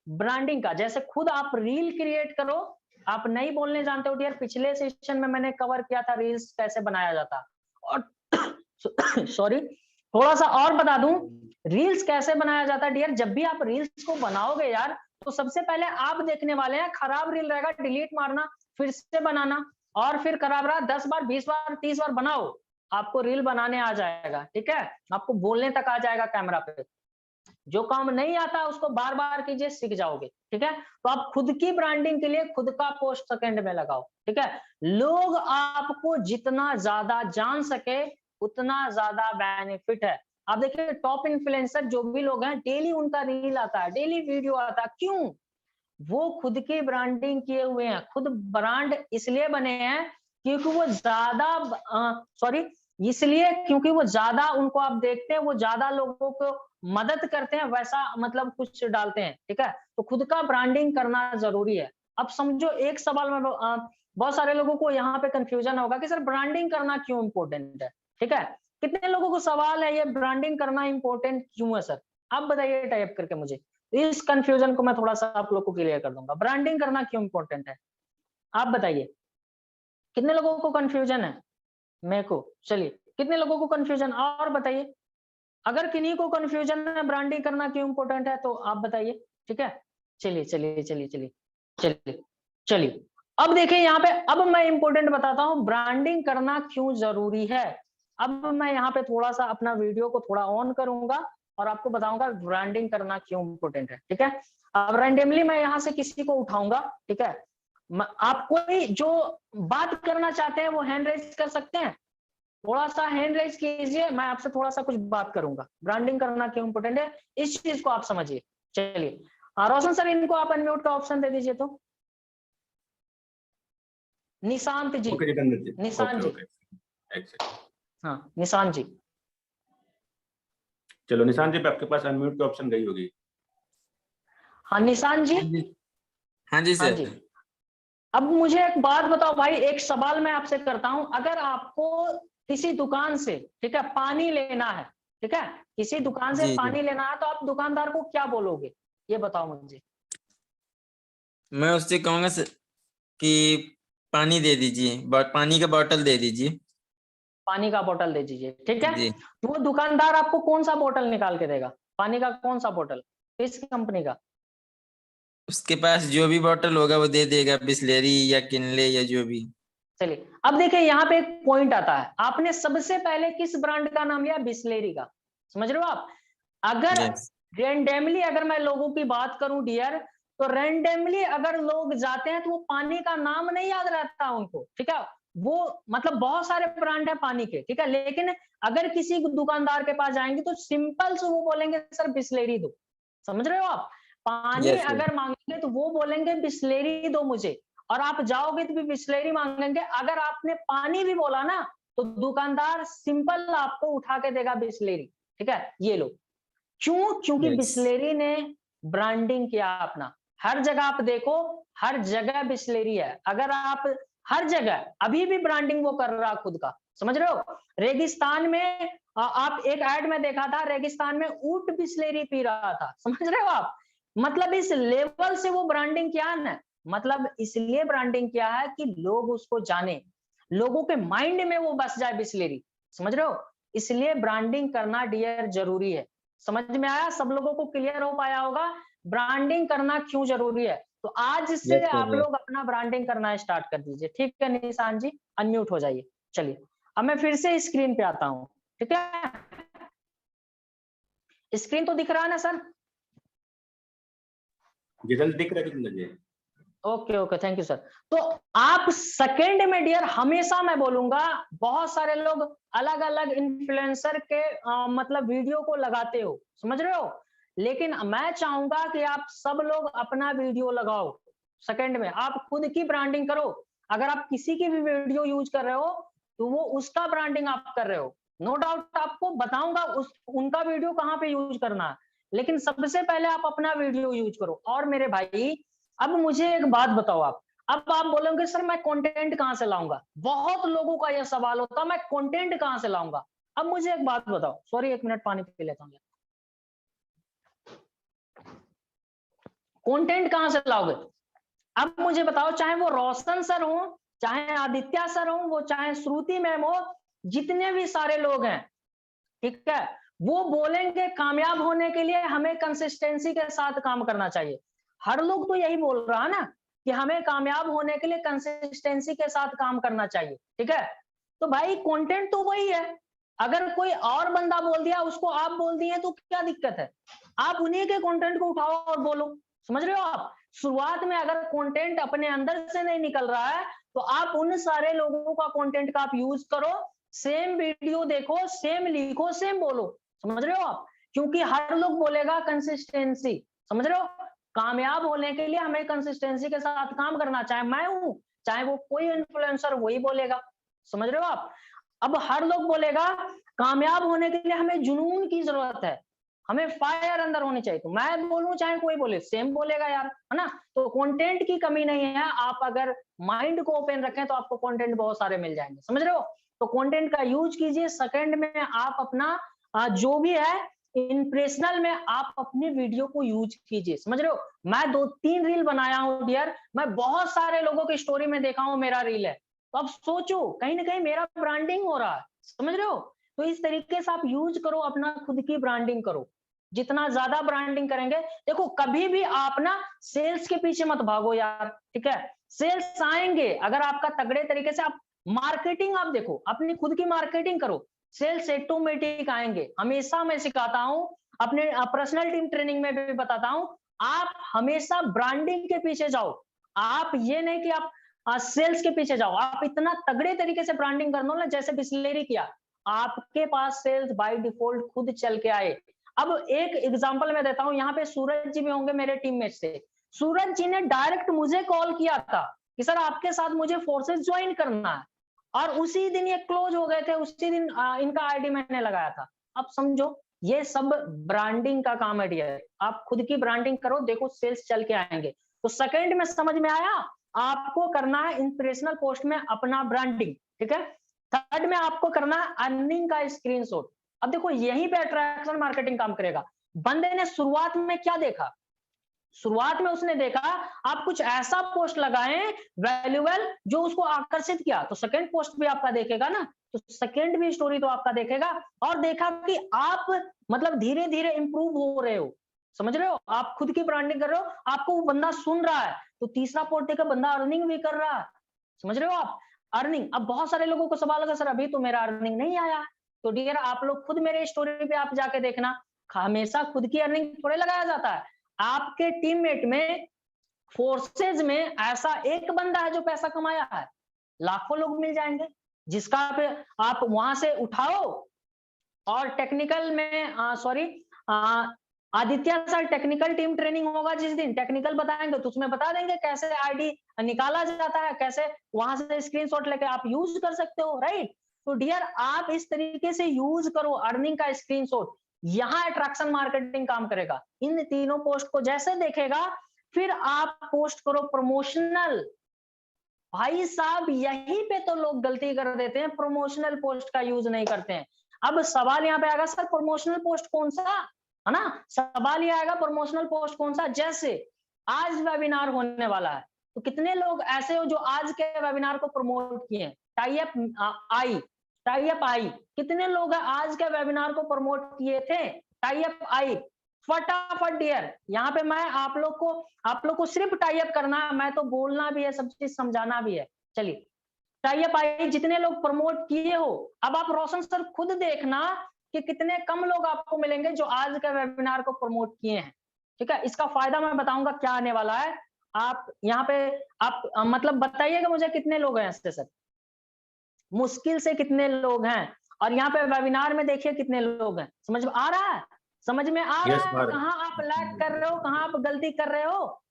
ब्रांडिंग का। जैसे खुद आप रील क्रिएट करो। आप नहीं बोलने जानते हो डियर, पिछले सेशन में मैंने कवर किया था रील्स कैसे बनाया जाता। और सॉरी, थोड़ा सा और बता दूं, रील्स कैसे बनाया जाता है डियर। जब भी आप रील्स को बनाओगे यार, तो सबसे पहले आप देखने वाले हैं, खराब रील रहेगा डिलीट मारना, फिर से बनाना, और फिर खराब रहा 10 बार, 20 बार, 30 बार बनाओ, आपको रील बनाने आ जाएगा, ठीक है। आपको बोलने तक आ जाएगा कैमरा पे। जो काम नहीं आता उसको बार बार कीजिए, सीख जाओगे, ठीक है। तो आप खुद की ब्रांडिंग के लिए खुद का पोस्ट सेकंड में लगाओ, ठीक है। लोग आपको जितना ज्यादा जान सके उतना ज्यादा बेनिफिट है। आप देखिए टॉप इन्फ्लुएंसर जो भी लोग हैं, डेली उनका रील आता है, डेली वीडियो आता है, क्यों? वो खुद की ब्रांडिंग किए हुए हैं, खुद ब्रांड इसलिए बने हैं क्योंकि वो ज्यादा सॉरी इसलिए क्योंकि वो ज्यादा, उनको आप देखते हैं वो ज्यादा लोगों को मदद करते हैं, वैसा मतलब कुछ डालते हैं, ठीक है। तो खुद का ब्रांडिंग करना जरूरी है। अब समझो एक सवाल में बहुत सारे लोगों को यहाँ पे कंफ्यूजन होगा कि सर ब्रांडिंग करना क्यों इंपॉर्टेंट है, ठीक है। कितने लोगों को सवाल है ये ब्रांडिंग करना इंपॉर्टेंट क्यों है सर? आप बताइए टाइप करके मुझे। इस कंफ्यूजन को मैं थोड़ा सा आप लोग को क्लियर कर दूंगा। ब्रांडिंग करना क्यों इंपॉर्टेंट है, आप बताइए। कितने लोगों को कंफ्यूजन है? मेरे को, चलिए कितने लोगों को कंफ्यूजन, और बताइए। अगर किन्हीं को कंफ्यूजन है ब्रांडिंग करना क्यों इंपॉर्टेंट है, तो आप बताइए, ठीक है। चलिए चलिए चलिए चलिए चलिए चलिए, अब देखिए यहाँ पे, अब मैं इंपॉर्टेंट बताता हूँ ब्रांडिंग करना क्यों जरूरी है। अब मैं यहाँ पे थोड़ा सा अपना वीडियो को थोड़ा ऑन करूंगा और आपको बताऊंगा ब्रांडिंग करना क्यों इंपॉर्टेंट है, ठीक है। अब रैंडमली मैं यहाँ से किसी को उठाऊंगा, ठीक है। आप कोई जो बात करना चाहते हैं वो हैंड रेज कर सकते हैं, थोड़ा सा हैंड रेज कीजिए, मैं आपसे थोड़ा सा कुछ बात करूंगा। ब्रांडिंग करना क्यों इंपॉर्टेंट है, इस चीज को आप समझिए। चलिए रोशन सर, इनको आप अनम्यूट का ऑप्शन दे दीजिए। तो निशांत जी, ओके जितेंद्र जी, निशांत जी, हाँ निशांत जी। चलो निशांत जी, आपके पास अनम्यूट की ऑप्शन गई होगी। हाँ निशांत जी, हाँ जी हाँ सर। जी। अब मुझे एक बात बताओ भाई, एक सवाल मैं आपसे करता हूं। अगर आपको किसी दुकान से, ठीक है, पानी लेना है, ठीक है, किसी दुकान से जी पानी लेना है, तो आप दुकानदार को क्या बोलोगे, ये बताओ मुझे। मैं उससे कहूंगा कि पानी दे दीजिए, पानी का बोतल दे दीजिए। पानी का बोतल दे दीजिए, ठीक है। जी। तो वो दुकानदार आपको कौन सा बोतल निकाल के देगा, पानी का कौन सा बोतल, किस कंपनी का? उसके पास जो भी बोतल होगा वो दे देगा, बिस्लेरी या किनले या जो भी। चलिए अब देखिए यहाँ पे एक पॉइंट आता है, आपने सबसे पहले किस ब्रांड का नाम लिया? बिस्लेरी का। समझ रहे हो आप? अगर यस। रेंडमली अगर मैं लोगों की बात करूं डियर, तो रेंडमली अगर लोग जाते हैं तो वो पानी का नाम नहीं याद रहता उनको, ठीक है। वो मतलब बहुत सारे ब्रांड है पानी के, ठीक है, लेकिन अगर किसी दुकानदार के पास जाएंगे तो सिंपल से वो बोलेंगे सर बिस्लेरी दो। समझ रहे हो आप? पानी यस। अगर मांगेंगे तो वो बोलेंगे बिस्लेरी दो मुझे। और आप जाओगे तो भी बिस्लेरी मांगेंगे। अगर आपने पानी भी बोला ना तो दुकानदार सिंपल आपको उठा के देगा बिस्लेरी, ठीक है, ये लो। क्यों? क्योंकि Yes. बिस्लेरी ने ब्रांडिंग किया अपना। हर जगह आप देखो, हर जगह बिस्लेरी है। अगर आप हर जगह अभी भी ब्रांडिंग वो कर रहा खुद का, समझ रहे हो? रेगिस्तान में आप एक ऐड में देखा था, रेगिस्तान में ऊंट बिस्लेरी पी रहा था, समझ रहे हो आप? मतलब इस लेवल से वो ब्रांडिंग किया ना, मतलब इसलिए ब्रांडिंग किया है कि लोग उसको जाने, लोगों के माइंड में वो बस जाए बिस्लेरी, समझ रहे हो? इसलिए ब्रांडिंग करना डियर जरूरी है। समझ में आया? सब लोगों को क्लियर हो पाया होगा ब्रांडिंग करना क्यों जरूरी है। तो आज से Yes, आप sir. लोग अपना ब्रांडिंग करना स्टार्ट कर दीजिए, ठीक है निशान जी? अनम्यूट हो जाइए। चलिए अब मैं फिर से स्क्रीन पे आता हूँ, ठीक है? स्क्रीन तो दिख रहा है ना सर? रिजल्ट दिख रहा है कितना जी? Okay okay, thank you sir. तो आप सेकंड में डियर, हमेशा मैं बोलूंगा, बहुत सारे लोग अलग अलग इन्फ्लुएंसर के मतलब वीडियो को लगाते हो, समझ रहे हो? लेकिन मैं चाहूंगा कि आप सब लोग अपना वीडियो लगाओ। सेकंड में आप खुद की ब्रांडिंग करो। अगर आप किसी की भी वीडियो यूज कर रहे हो तो वो उसका ब्रांडिंग आप कर रहे हो। नो डाउट आपको बताऊंगा उनका वीडियो कहाँ पे यूज करना है, लेकिन सबसे पहले आप अपना वीडियो यूज करो। और मेरे भाई, अब मुझे एक बात बताओ आप, अब आप बोलोगे सर मैं कंटेंट कहां से लाऊंगा? बहुत लोगों का यह सवाल होता है, मैं कंटेंट कहां से लाऊंगा? अब मुझे एक बात बताओ, सॉरी एक मिनट पानी पी लेता हूँ। कंटेंट कहां से लाओगे? अब मुझे बताओ, चाहे वो रोशन सर हो, चाहे आदित्य सर हो, वो चाहे श्रुति मैम हो, जितने भी सारे लोग हैं, ठीक है, वो बोलेंगे कामयाब होने के लिए हमें कंसिस्टेंसी के साथ काम करना चाहिए। हर लोग तो यही बोल रहा है ना कि हमें कामयाब होने के लिए कंसिस्टेंसी के साथ काम करना चाहिए, ठीक है? तो भाई कंटेंट तो वही है। अगर कोई और बंदा बोल दिया, उसको आप बोल दिए, तो क्या दिक्कत है? आप उन्हीं के कंटेंट को उठाओ और बोलो, समझ रहे हो आप? शुरुआत में अगर कंटेंट अपने अंदर से नहीं निकल रहा है तो आप उन सारे लोगों का कंटेंट का आप यूज करो, सेम वीडियो देखो, सेम लिखो, सेम बोलो, समझ रहे हो आप? क्योंकि हर लोग बोलेगा कंसिस्टेंसी, समझ रहे हो? कामयाब होने के लिए हमें कंसिस्टेंसी के साथ काम करना, चाहे मैं हूं, चाहे वो कोई इन्फ्लुएंसर, वही बोलेगा, समझ रहे हो आप? अब हर लोग बोलेगा कामयाब होने के लिए हमें जुनून की जरूरत है, हमें फायर अंदर होनी चाहिए। तो मैं बोलूं चाहे कोई बोले, सेम बोलेगा यार, है ना? तो कंटेंट की कमी नहीं है। आप अगर माइंड को ओपन रखें तो आपको कंटेंट बहुत सारे मिल जाएंगे, समझ रहे हो? तो कंटेंट का यूज कीजिए। सेकंड में आप अपना जो भी है इंप्रेशनल में आप अपने वीडियो को यूज कीजिए, समझ रहे हो? मैं 2-3 रील बनाया हूं डियर, मैं बहुत सारे लोगों की स्टोरी में देखा हूं मेरा रील है, तो अब सोचो कहीं ना कहीं मेरा ब्रांडिंग हो रहा है, समझ रहे हो? तो इस तरीके से आप यूज करो, अपना खुद की ब्रांडिंग करो। जितना ज्यादा ब्रांडिंग करेंगे, देखो कभी भी आप ना सेल्स के पीछे मत भागो यार, ठीक है? सेल्स आएंगे अगर आपका तगड़े तरीके से आप मार्केटिंग, आप देखो अपनी खुद की मार्केटिंग करो, सेल्स ऑटोमेटिक आएंगे। हमेशा मैं सिखाता हूं, अपने पर्सनल टीम ट्रेनिंग में भी बताता हूं, आप हमेशा ब्रांडिंग के पीछे जाओ। आप ये नहीं कि आप सेल्स के पीछे जाओ, आप इतना तगड़े तरीके से ब्रांडिंग कर लो ना, जैसे बिस्लेरी किया, आपके पास सेल्स बाय डिफॉल्ट खुद चल के आए। अब एक एग्जांपल मैं देता हूं, यहाँ पे सूरज जी भी होंगे मेरे टीममेट से। सूरज जी ने डायरेक्ट मुझे कॉल किया था कि सर आपके साथ मुझे फोर्सेस ज्वाइन करना है, और उसी दिन ये क्लोज हो गए थे, उसी दिन इनका आईडी मैंने लगाया था। अब समझो, ये सब ब्रांडिंग का काम है डियर। आप खुद की ब्रांडिंग करो, देखो सेल्स चल के आएंगे। तो सेकंड में समझ में आया, आपको करना है इंस्पिरेशनल पोस्ट में अपना ब्रांडिंग, ठीक है? थर्ड में आपको करना है अर्निंग का स्क्रीनशॉट। अब देखो यहीं पे अट्रैक्शन मार्केटिंग काम करेगा। बंदे ने शुरुआत में क्या देखा? शुरुआत में उसने देखा आप कुछ ऐसा पोस्ट लगाएं वैल्यूएबल जो उसको आकर्षित किया, तो सेकंड पोस्ट भी आपका देखेगा ना, तो सेकंड भी स्टोरी तो आपका देखेगा। और देखा कि आप मतलब धीरे धीरे इंप्रूव हो रहे हो, समझ रहे हो? आप खुद की ब्रांडिंग कर रहे हो, आपको वो बंदा सुन रहा है, तो तीसरा पोस्ट देखा बंदा अर्निंग भी कर रहा है, समझ रहे हो आप? अर्निंग। अब बहुत सारे लोगों को सवाल लगा सर अभी तो मेरा अर्निंग नहीं आया, तो डियर आप लोग खुद मेरे स्टोरी पे आप जाके देखना, हमेशा खुद की अर्निंग थोड़े लगाया जाता है। आपके टीममेट में, फोर्सेज में ऐसा एक बंदा है जो पैसा कमाया है, लाखों लोग मिल जाएंगे जिसका पे आप वहां से उठाओ। और टेक्निकल में sorry Aditya sir technical team training होगा जिस दिन, टेक्निकल बताएंगे तो उसमें बता देंगे कैसे आईडी निकाला जाता है, कैसे वहां से स्क्रीनशॉट लेके आप यूज कर सकते हो, राइट। तो डियर आप इस तरीके से यूज करो अर्निंग का स्क्रीनशॉट, यहाँ अट्रैक्शन मार्केटिंग काम करेगा। इन तीनों पोस्ट को जैसे देखेगा फिर आप पोस्ट करो प्रमोशनल। भाई साहब यहीं पे तो लोग गलती कर देते हैं, प्रमोशनल पोस्ट का यूज नहीं करते हैं। अब सवाल यहाँ पे आएगा सर प्रमोशनल पोस्ट कौन सा, है ना, सवाल ये आएगा प्रमोशनल पोस्ट कौन सा। जैसे आज वेबिनार होने वाला है तो कितने लोग ऐसे हो जो आज के वेबिनार को प्रमोट किए, टाई अप आई, कितने लोग आज के वेबिनार को प्रमोट किए थे, टाई अप आई। फटाफट डियर यहाँ पे मैं आप लोग को सिर्फ टाई अप करना है, मैं तो बोलना भी है, सब चीज समझाना भी है। चलिए टाई अप आई जितने लोग प्रमोट किए हो, अब आप रोशन सर खुद देखना कि कितने कम लोग आपको मिलेंगे जो आज के वेबिनार को प्रमोट किए हैं, ठीक है। इसका फायदा मैं बताऊंगा क्या आने वाला है। आप यहाँ पे आप मतलब बताइएगा मुझे कितने लोग हैं ऐसे सर, मुश्किल से कितने लोग हैं, और यहाँ पे वेबिनार में देखिए कितने लोग हैं। समझ में आ रहा है, समझ में आ रहा है कहाँ आप लैग कर रहे हो, कहाँ आप गलती कर रहे हो,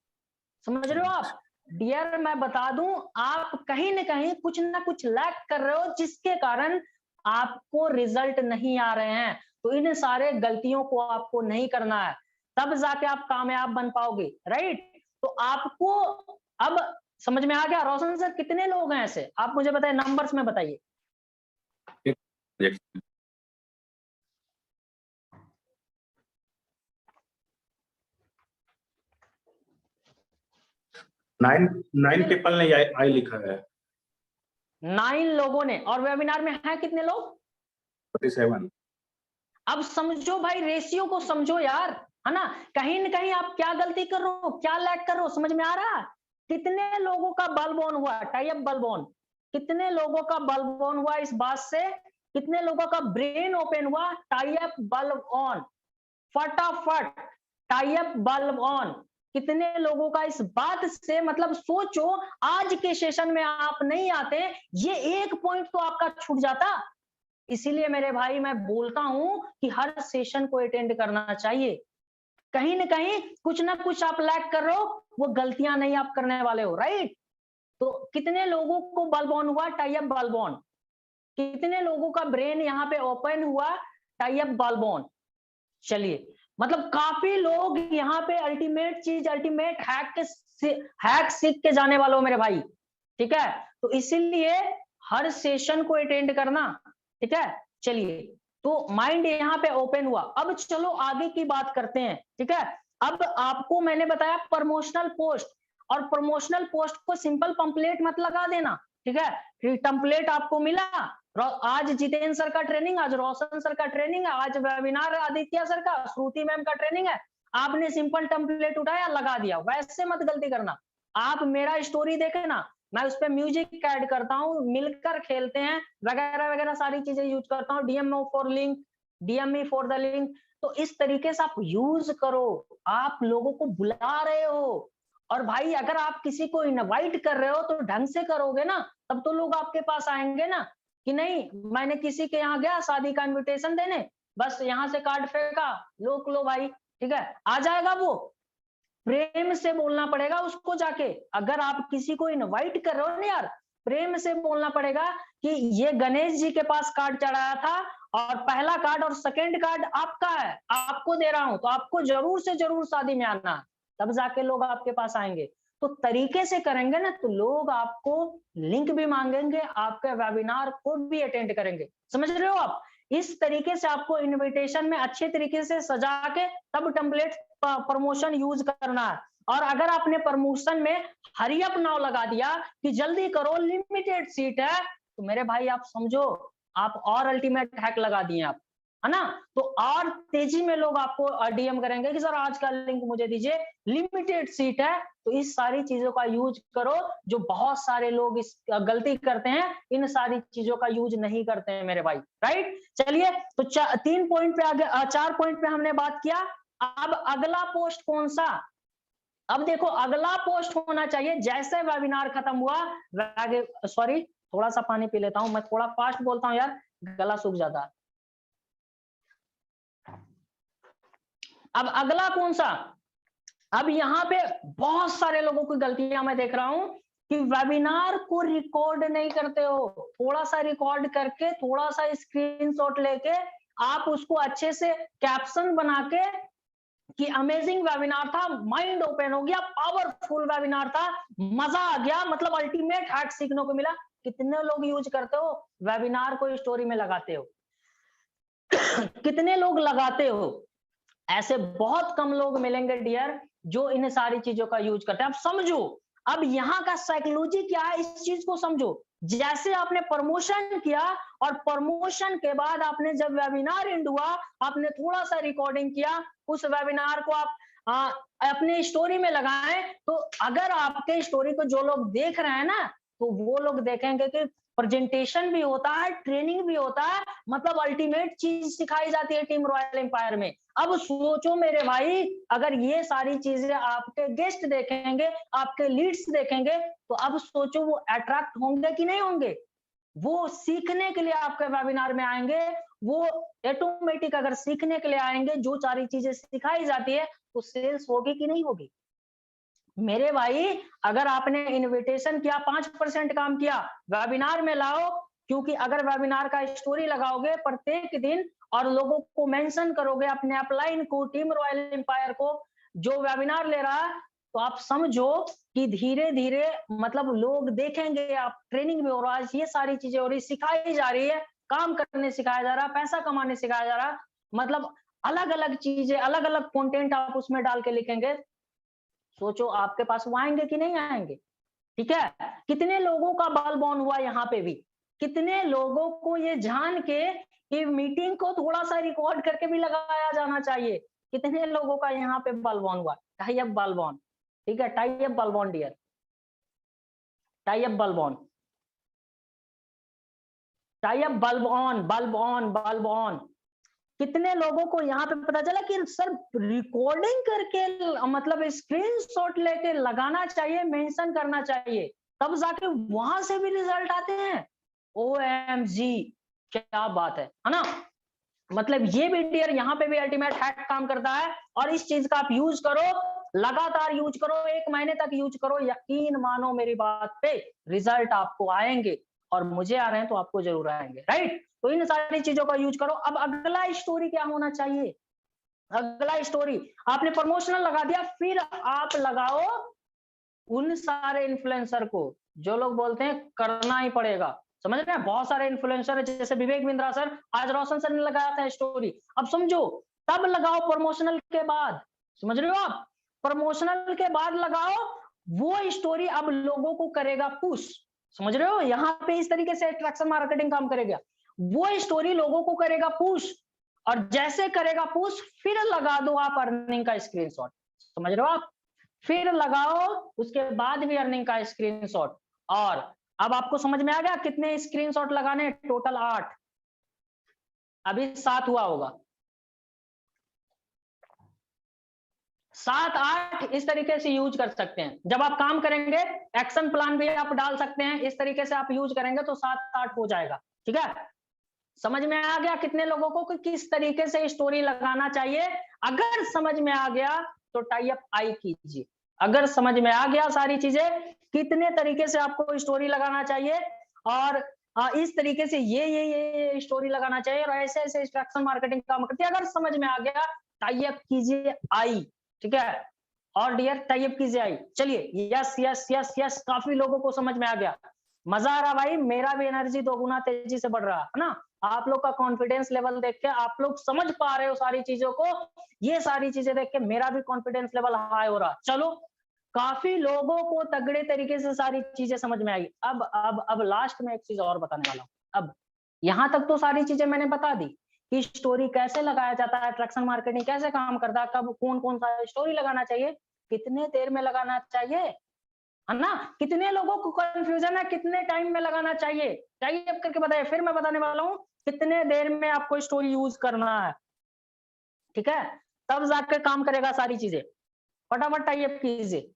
समझ रहे हो आप। डियर मैं बता दूं आप कहीं न कहीं कुछ ना कुछ लैग कर रहे हो जिसके कारण आपको रिजल्ट नहीं आ रहे हैं। तो इन सारे गलतियों को आपको नहीं करना है, तब जाके आप कामयाब बन पाओगे, राइट। तो आपको अब समझ में आ गया। रोशन सर कितने लोग हैं ऐसे, आप मुझे बताइए, नंबर्स में बताइए। नाइन पीपल ने आई लिखा है, 9 लोगों ने, और वेबिनार में है कितने लोग, 47। अब समझो भाई, रेशियो को समझो यार, है ना। कहीं न कहीं आप क्या गलती कर रहे हो, क्या लैग कर रहे हो, समझ में आ रहा है। कितने लोगों का बल्ब ऑन हुआ, टाई अप बल्ब ऑन, कितने लोगों का बल्ब ऑन हुआ इस बात से, कितने लोगों का ब्रेन ओपन हुआ, टाई अप बल्ब ऑन, फटाफट टाई अप बल्ब ऑन। कितने लोगों का इस बात से, मतलब सोचो आज के सेशन में आप नहीं आते, ये एक पॉइंट तो आपका छूट जाता। इसीलिए मेरे भाई मैं बोलता हूं कि हर सेशन को अटेंड करना चाहिए। कहीं ना कहीं कुछ ना कुछ आप लैग कर रहे हो, वो गलतियां नहीं आप करने वाले हो, राइट। तो कितने लोगों को बल्ब ऑन हुआ, टाई अप बल्ब ऑन, कितने लोगों का ब्रेन यहाँ पे ओपन हुआ, टाई अप बल्ब ऑन। चलिए मतलब काफी लोग यहाँ पे अल्टीमेट चीज, अल्टीमेट हैक सीख के जाने वाले हो मेरे भाई, ठीक है। तो इसीलिए हर सेशन को अटेंड करना, ठीक है। चलिए तो माइंड यहाँ पे ओपन हुआ, अब चलो आगे की बात करते हैं, ठीक है। अब आपको मैंने बताया प्रमोशनल पोस्ट, और प्रमोशनल पोस्ट को सिंपल पंपलेट मत लगा देना, ठीक है। फिर टेम्पलेट आपको मिला, आज जितेंद्र सर का ट्रेनिंग, आज रोशन सर का ट्रेनिंग है, आज वेबिनार आदित्य सर का, श्रुति मैम का ट्रेनिंग है, आपने सिंपल टेम्पलेट उठाया लगा दिया, वैसे मत गलती करना। आप मेरा स्टोरी देखे ना, मैं उस पर म्यूजिक ऐड करता हूँ, मिलकर खेलते हैं, वगैरह वगैरह सारी चीजें यूज करता हूँ, DMO for link, DME for the link. तो इस तरीके से आप यूज करो, आप लोगों को बुला रहे हो, और भाई अगर आप किसी को इनवाइट कर रहे हो तो ढंग से करोगे ना, तब तो लोग आपके पास आएंगे ना, कि नहीं मैंने किसी के यहाँ गया शादी का इन्विटेशन देने, बस यहाँ से कार्ड फेंका, लो भाई, ठीक है, आ जाएगा वो। प्रेम से बोलना पड़ेगा उसको जाके, अगर आप किसी को इनवाइट कर रहे हो ना यार, प्रेम से बोलना पड़ेगा कि ये गणेश जी के पास कार्ड चढ़ाया था, और पहला कार्ड और सेकंड कार्ड आपका है, आपको दे रहा हूं, तो आपको जरूर से जरूर शादी में आना है, तब जाके लोग आपके पास आएंगे। तो तरीके से करेंगे ना तो लोग आपको लिंक भी मांगेंगे, आपके वेबिनार को भी अटेंड करेंगे, समझ रहे हो आप। इस तरीके से आपको इनविटेशन में अच्छे तरीके से सजा के तब टेम्पलेट प्रमोशन यूज करना है। और अगर आपने प्रमोशन में हरी अप नाउ लगा दिया कि जल्दी करो लिमिटेड सीट है, तो मेरे भाई आप समझो आप और अल्टीमेट हैक लगा दिए आप, है ना। तो और तेजी में लोग आपको डीएम करेंगे कि सर आज का लिंक मुझे दीजिए, लिमिटेड सीट है। तो इस सारी चीजों का यूज करो, जो बहुत सारे लोग इस गलती करते हैं, इन सारी चीजों का यूज नहीं करते हैं मेरे भाई, राइट। चलिए तो 3 पॉइंट पे आगे, 4 पॉइंट पे हमने बात किया। अब अगला पोस्ट कौन सा, अब देखो अगला पोस्ट होना चाहिए जैसे वेबिनार खत्म हुआ, सॉरी थोड़ा सा पानी पी लेता हूं, मैं थोड़ा फास्ट बोलता हूं यार, गला सूख जाता है। अब अगला कौन सा, अब यहाँ पे बहुत सारे लोगों की गलतियां मैं देख रहा हूं कि वेबिनार को रिकॉर्ड नहीं करते हो, थोड़ा सा रिकॉर्ड करके थोड़ा सा स्क्रीनशॉट लेके आप उसको अच्छे से कैप्शन बना के कि अमेजिंग वेबिनार था, माइंड ओपन हो गया, पावरफुल वेबिनार था, मजा आ गया, मतलब अल्टीमेट हैक सीखने को मिला। कितने लोग यूज करते हो वेबिनार को स्टोरी में लगाते हो? कितने लोग लगाते हो? ऐसे बहुत कम लोग मिलेंगे डियर जो इन सारी चीजों का यूज करते हैं। अब समझो, अब यहाँ का साइकोलॉजी क्या है, इस चीज को समझो। जैसे आपने प्रमोशन किया और प्रमोशन के बाद आपने जब वेबिनार एंड हुआ, आपने थोड़ा सा रिकॉर्डिंग किया, उस वेबिनार को आप अपने स्टोरी में लगाएं, तो अगर आपके स्टोरी को जो लोग देख रहे हैं ना, तो वो लोग देखेंगे कि प्रेजेंटेशन भी होता है, ट्रेनिंग भी होता है, मतलब अल्टीमेट चीज सिखाई जाती है टीम रॉयल एम्पायर में। अब सोचो मेरे भाई, अगर ये सारी चीजें आपके गेस्ट देखेंगे, आपके लीड्स देखेंगे, तो अब सोचो वो अट्रैक्ट होंगे कि नहीं होंगे? वो सीखने के लिए आपके वेबिनार में आएंगे, वो ऑटोमेटिक अगर सीखने के लिए आएंगे, जो सारी चीजें सिखाई जाती है, तो सेल्स होगी कि नहीं होगी? मेरे भाई, अगर आपने इनविटेशन किया, 5% काम किया, वेबिनार में लाओ, क्योंकि अगर वेबिनार का स्टोरी लगाओगे प्रत्येक दिन और लोगों को मेंशन करोगे, अपने अपलाइन को, टीम रॉयल एम्पायर को, जो वेबिनार ले रहा है, तो आप समझो कि धीरे धीरे मतलब लोग देखेंगे, आप ट्रेनिंग में हो रहा है, ये सारी चीजें हो रही, सिखाई जा रही है, काम करने सिखाया जा रहा है, पैसा कमाने सिखाया जा रहा है, मतलब अलग अलग चीजें, अलग अलग कंटेंट आप उसमें डाल के लिखेंगे, सोचो आपके पास वो आएंगे कि नहीं आएंगे? ठीक है, कितने लोगों का बाल बॉन हुआ यहाँ पे भी, कितने लोगों को ये जान के कि मीटिंग को थोड़ा सा रिकॉर्ड करके भी लगाया जाना चाहिए, कितने लोगों का यहाँ पे बाल बॉन हुआ? टाई अप बाल बॉन, ठीक है, tie up bulb Bon dear, tie up bulb on, type bulb on, bulb on, bulb on. कितने लोगों को यहाँ पे पता चला कि सर रिकॉर्डिंग करके मतलब स्क्रीनशॉट लेके लगाना चाहिए, मेंशन करना चाहिए, तब जाके वहां से भी रिजल्ट आते हैं। OMG, क्या बात है ना? मतलब ये भी डियर यहाँ पे भी अल्टीमेट हैक काम करता है, और इस चीज का आप यूज करो, लगातार यूज करो, 1 महीने तक यूज करो, यकीन मानो मेरी बात पे, रिजल्ट आपको आएंगे, और मुझे आ रहे हैं तो आपको जरूर आएंगे, राइट? तो इन सारी चीजों का यूज करो। अब अगला स्टोरी क्या होना चाहिए? अगला स्टोरी, आपने प्रमोशनल लगा दिया, फिर आप लगाओ उन सारे इन्फ्लुएंसर को जो लोग बोलते हैं करना ही पड़ेगा। समझ रहे हैं? बहुत सारे इन्फ्लुएंसर है, जैसे विवेक बिंद्रा सर, आज रोशन सर ने लगाया था स्टोरी। अब समझो, तब लगाओ प्रमोशनल के बाद, समझ रहे हो आप? प्रमोशनल के बाद लगाओ, वो स्टोरी अब लोगों को करेगा पुश। समझ रहे हो? यहाँ पे इस तरीके से अट्रैक्शन मार्केटिंग काम करेगा, वो स्टोरी लोगों को करेगा पुश, और जैसे करेगा पुश, फिर लगा दो आप अर्निंग का स्क्रीनशॉट। समझ रहे हो आप? फिर लगाओ उसके बाद भी अर्निंग का स्क्रीनशॉट। और अब आपको समझ में आ गया कितने स्क्रीनशॉट लगाने? टोटल 8, अभी 7 हुआ होगा, 7-8 इस तरीके से यूज कर सकते हैं। जब आप काम करेंगे, एक्शन प्लान भी आप डाल सकते हैं, इस तरीके से आप यूज करेंगे तो 7-8 हो जाएगा। ठीक है, समझ में आ गया कितने लोगों को कि किस तरीके से स्टोरी लगाना चाहिए? अगर समझ में आ गया तो टाई अप आई कीजिए। अगर समझ में आ गया सारी चीजें, कितने तरीके से आपको स्टोरी लगाना चाहिए, और इस तरीके से ये स्टोरी लगाना चाहिए, और ऐसे ऐसे इंस्ट्रक्शन मार्केटिंग काम करती है, अगर समझ में आ गया टाई अप कीजिए आई। ठीक है, और डियर टाई अप कीजिए आई। चलिए, यस यस यस यस, काफी लोगों को समझ में आ गया, मजा आ रहा भाई, मेरा भी एनर्जी 2 गुना तेजी से बढ़ रहा है ना? आप लोग का कॉन्फिडेंस लेवल देख के, आप लोग समझ पा रहे हो सारी चीजों को, ये सारी चीजें देख के मेरा भी कॉन्फिडेंस लेवल हाई हो रहा। चलो, काफी लोगों को तगड़े तरीके से सारी चीजें समझ में आई। अब लास्ट में एक चीज और बताने वाला हूँ। अब यहाँ तक तो सारी चीजें मैंने बता दी कि स्टोरी कैसे लगाया जाता है, अट्रैक्शन मार्केटिंग कैसे काम करता है, कब कौन कौन सा स्टोरी लगाना चाहिए, कितने देर में लगाना चाहिए, है ना? कितने लोगों को कंफ्यूजन है कितने टाइम में लगाना चाहिए, टाई अप करके बताइए। फिर मैं बताने वाला हूँ कितने देर में आपको स्टोरी यूज करना है। ठीक है, तब जाकर काम करेगा सारी चीजें। फटाफट टाई अप कीजिए।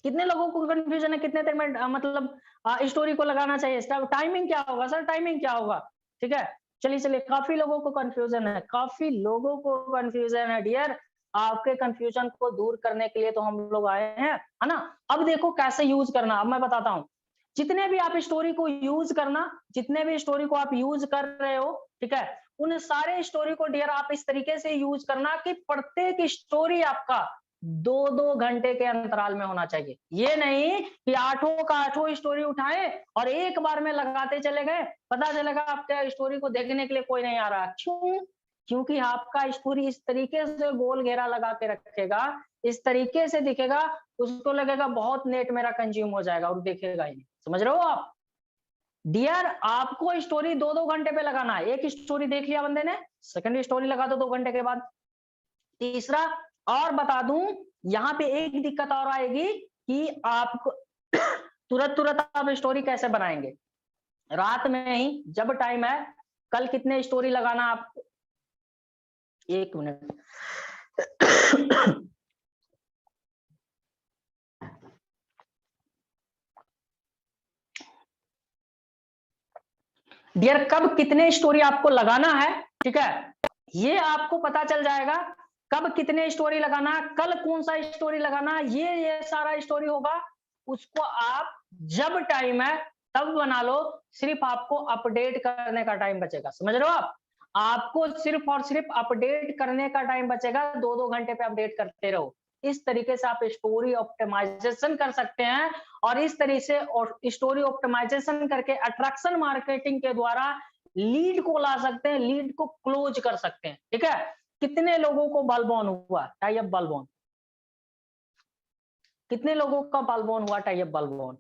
कितने लोगों को कंफ्यूजन है कितने देर में मतलब स्टोरी को लगाना चाहिए? टाइमिंग क्या होगा सर, टाइमिंग क्या होगा? ठीक है, चलिए चलिए, काफी लोगों को कंफ्यूजन है, काफी लोगों को कंफ्यूजन है डियर। आपके कंफ्यूजन को दूर करने के लिए तो हम लोग आए हैं, है ना। अब देखो कैसे यूज करना, अब मैं बताता हूँ। जितने भी आप स्टोरी को यूज करना, जितने भी स्टोरी को आप यूज कर रहे हो, ठीक है, उन सारे स्टोरी को डियर आप इस तरीके से यूज करना कि प्रत्येक स्टोरी आपका 2-2 घंटे के अंतराल में होना चाहिए। ये नहीं कि आठों का आठों स्टोरी उठाए और एक बार में लगाते चले गए, पता चलेगा आपके स्टोरी को देखने के लिए कोई नहीं आ रहा। क्यों? क्योंकि आपका स्टोरी इस तरीके से गोल घेरा लगा के रखेगा, इस तरीके से दिखेगा, उसको लगेगा बहुत नेट मेरा कंज्यूम हो जाएगा और देखेगा ही नहीं। समझ रहे हो आप? डियर, आपको स्टोरी 2-2 घंटे पे लगाना है। एक स्टोरी देख लिया बंदे ने, सेकंड स्टोरी लगा दो 2 घंटे के बाद। तीसरा और बता दूं, यहाँ पे एक दिक्कत और आएगी कि आपको तुरंत आप स्टोरी कैसे बनाएंगे? रात में ही जब टाइम है, कल कितने स्टोरी लगाना आपको? 1 मिनट। डियर, कब कितने स्टोरी आपको लगाना है, ठीक है, ये आपको पता चल जाएगा। कब कितने स्टोरी लगाना, कल कौन सा स्टोरी लगाना, ये सारा स्टोरी होगा। उसको आप जब टाइम है तब बना लो, सिर्फ आपको अपडेट करने का टाइम बचेगा। समझ रहे हो आप? आपको सिर्फ और सिर्फ अपडेट करने का टाइम बचेगा, 2-2 घंटे पे अपडेट करते रहो। इस तरीके से आप स्टोरी ऑप्टिमाइजेशन कर सकते हैं और इस तरीके से स्टोरी ऑप्टिमाइजेशन करके अट्रैक्शन मार्केटिंग के द्वारा लीड को ला सकते हैं, लीड को क्लोज कर सकते हैं। ठीक है, कितने लोगों को बलबॉन हुआ? टाई अप बलबॉन, कितने लोगों का बलबॉन हुआ? Type bulb on.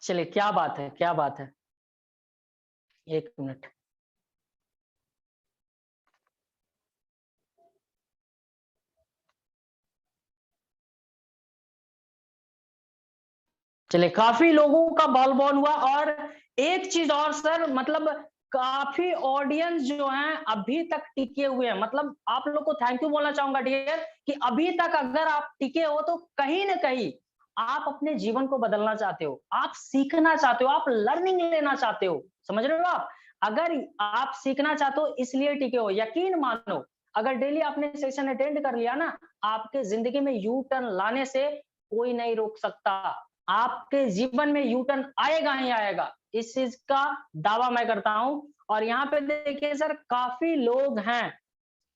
चलिए, क्या बात है, क्या बात है। 1 मिनट। चलिए, काफी लोगों का बलबॉन हुआ। और एक चीज और सर, मतलब काफी ऑडियंस जो है अभी तक टिके हुए हैं। मतलब आप लोग को थैंक यू बोलना चाहूंगा डियर, कि अभी तक अगर आप टिके हो तो कहीं ना कहीं आप अपने जीवन को बदलना चाहते हो, आप सीखना चाहते हो, आप लर्निंग लेना चाहते हो। समझ रहे हो आप? अगर आप सीखना चाहते हो इसलिए टिके हो। यकीन मानो, अगर डेली आपने सेशन अटेंड कर लिया ना, आपके जिंदगी में यू टर्न लाने से कोई नहीं रोक सकता। आपके जीवन में यू टर्न आएगा ही आएगा, इस चीज का दावा मैं करता हूं। और यहाँ पे देखिए सर, काफी लोग हैं,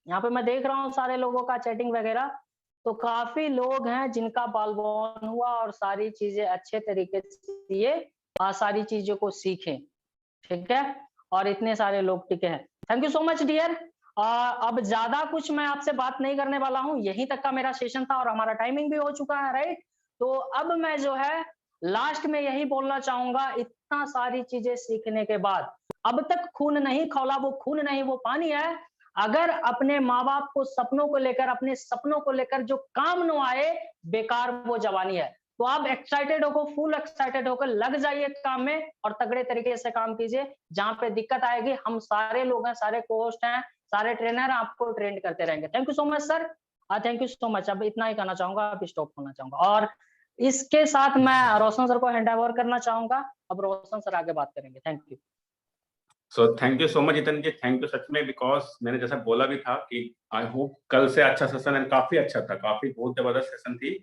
यहाँ पे मैं देख रहा हूँ सारे लोगों का चैटिंग वगैरह, तो काफी लोग हैं जिनका बलबॉन हुआ और सारी चीजें अच्छे तरीके से ये सारी चीजों को सीखें। ठीक है, और इतने सारे लोग टिके हैं। Thank you so much dear. अब ज्यादा कुछ मैं आपसे बात नहीं करने वाला हूं, यहीं तक का मेरा सेशन था और हमारा टाइमिंग भी हो चुका है, राइट। तो अब मैं जो है लास्ट में यही बोलना चाहूंगा, इतना सारी चीजें सीखने के बाद अब तक खून नहीं खौला, वो खून नहीं वो पानी है। अगर अपने माँ बाप को सपनों को लेकर, अपने सपनों को लेकर जो काम न आए, बेकार वो जवानी है। तो आप एक्साइटेड होकर, फुल एक्साइटेड होकर लग जाइए काम में और तगड़े तरीके से काम कीजिए। जहां पे दिक्कत आएगी, हम सारे लोग हैं, सारे कोस्ट हैं, सारे ट्रेनर आपको ट्रेंड करते रहेंगे। Thank you so much sir, thank you so much. अब इतना ही कहना चाहूंगा, अब स्टॉप होना चाहूंगा। और इसके साथ मैं रोशन सर को हैंड ओवर करना चाहूंगा। अब रोशन सर आगे बात करेंगे। Thank you. So thank you so much Jitan ji, thank you सच में, बिकॉज मैंने जैसा बोला भी था कि आई होप कल से अच्छा सेशन, एंड काफी अच्छा था, काफी बहुत जबरदस्त सेशन थी।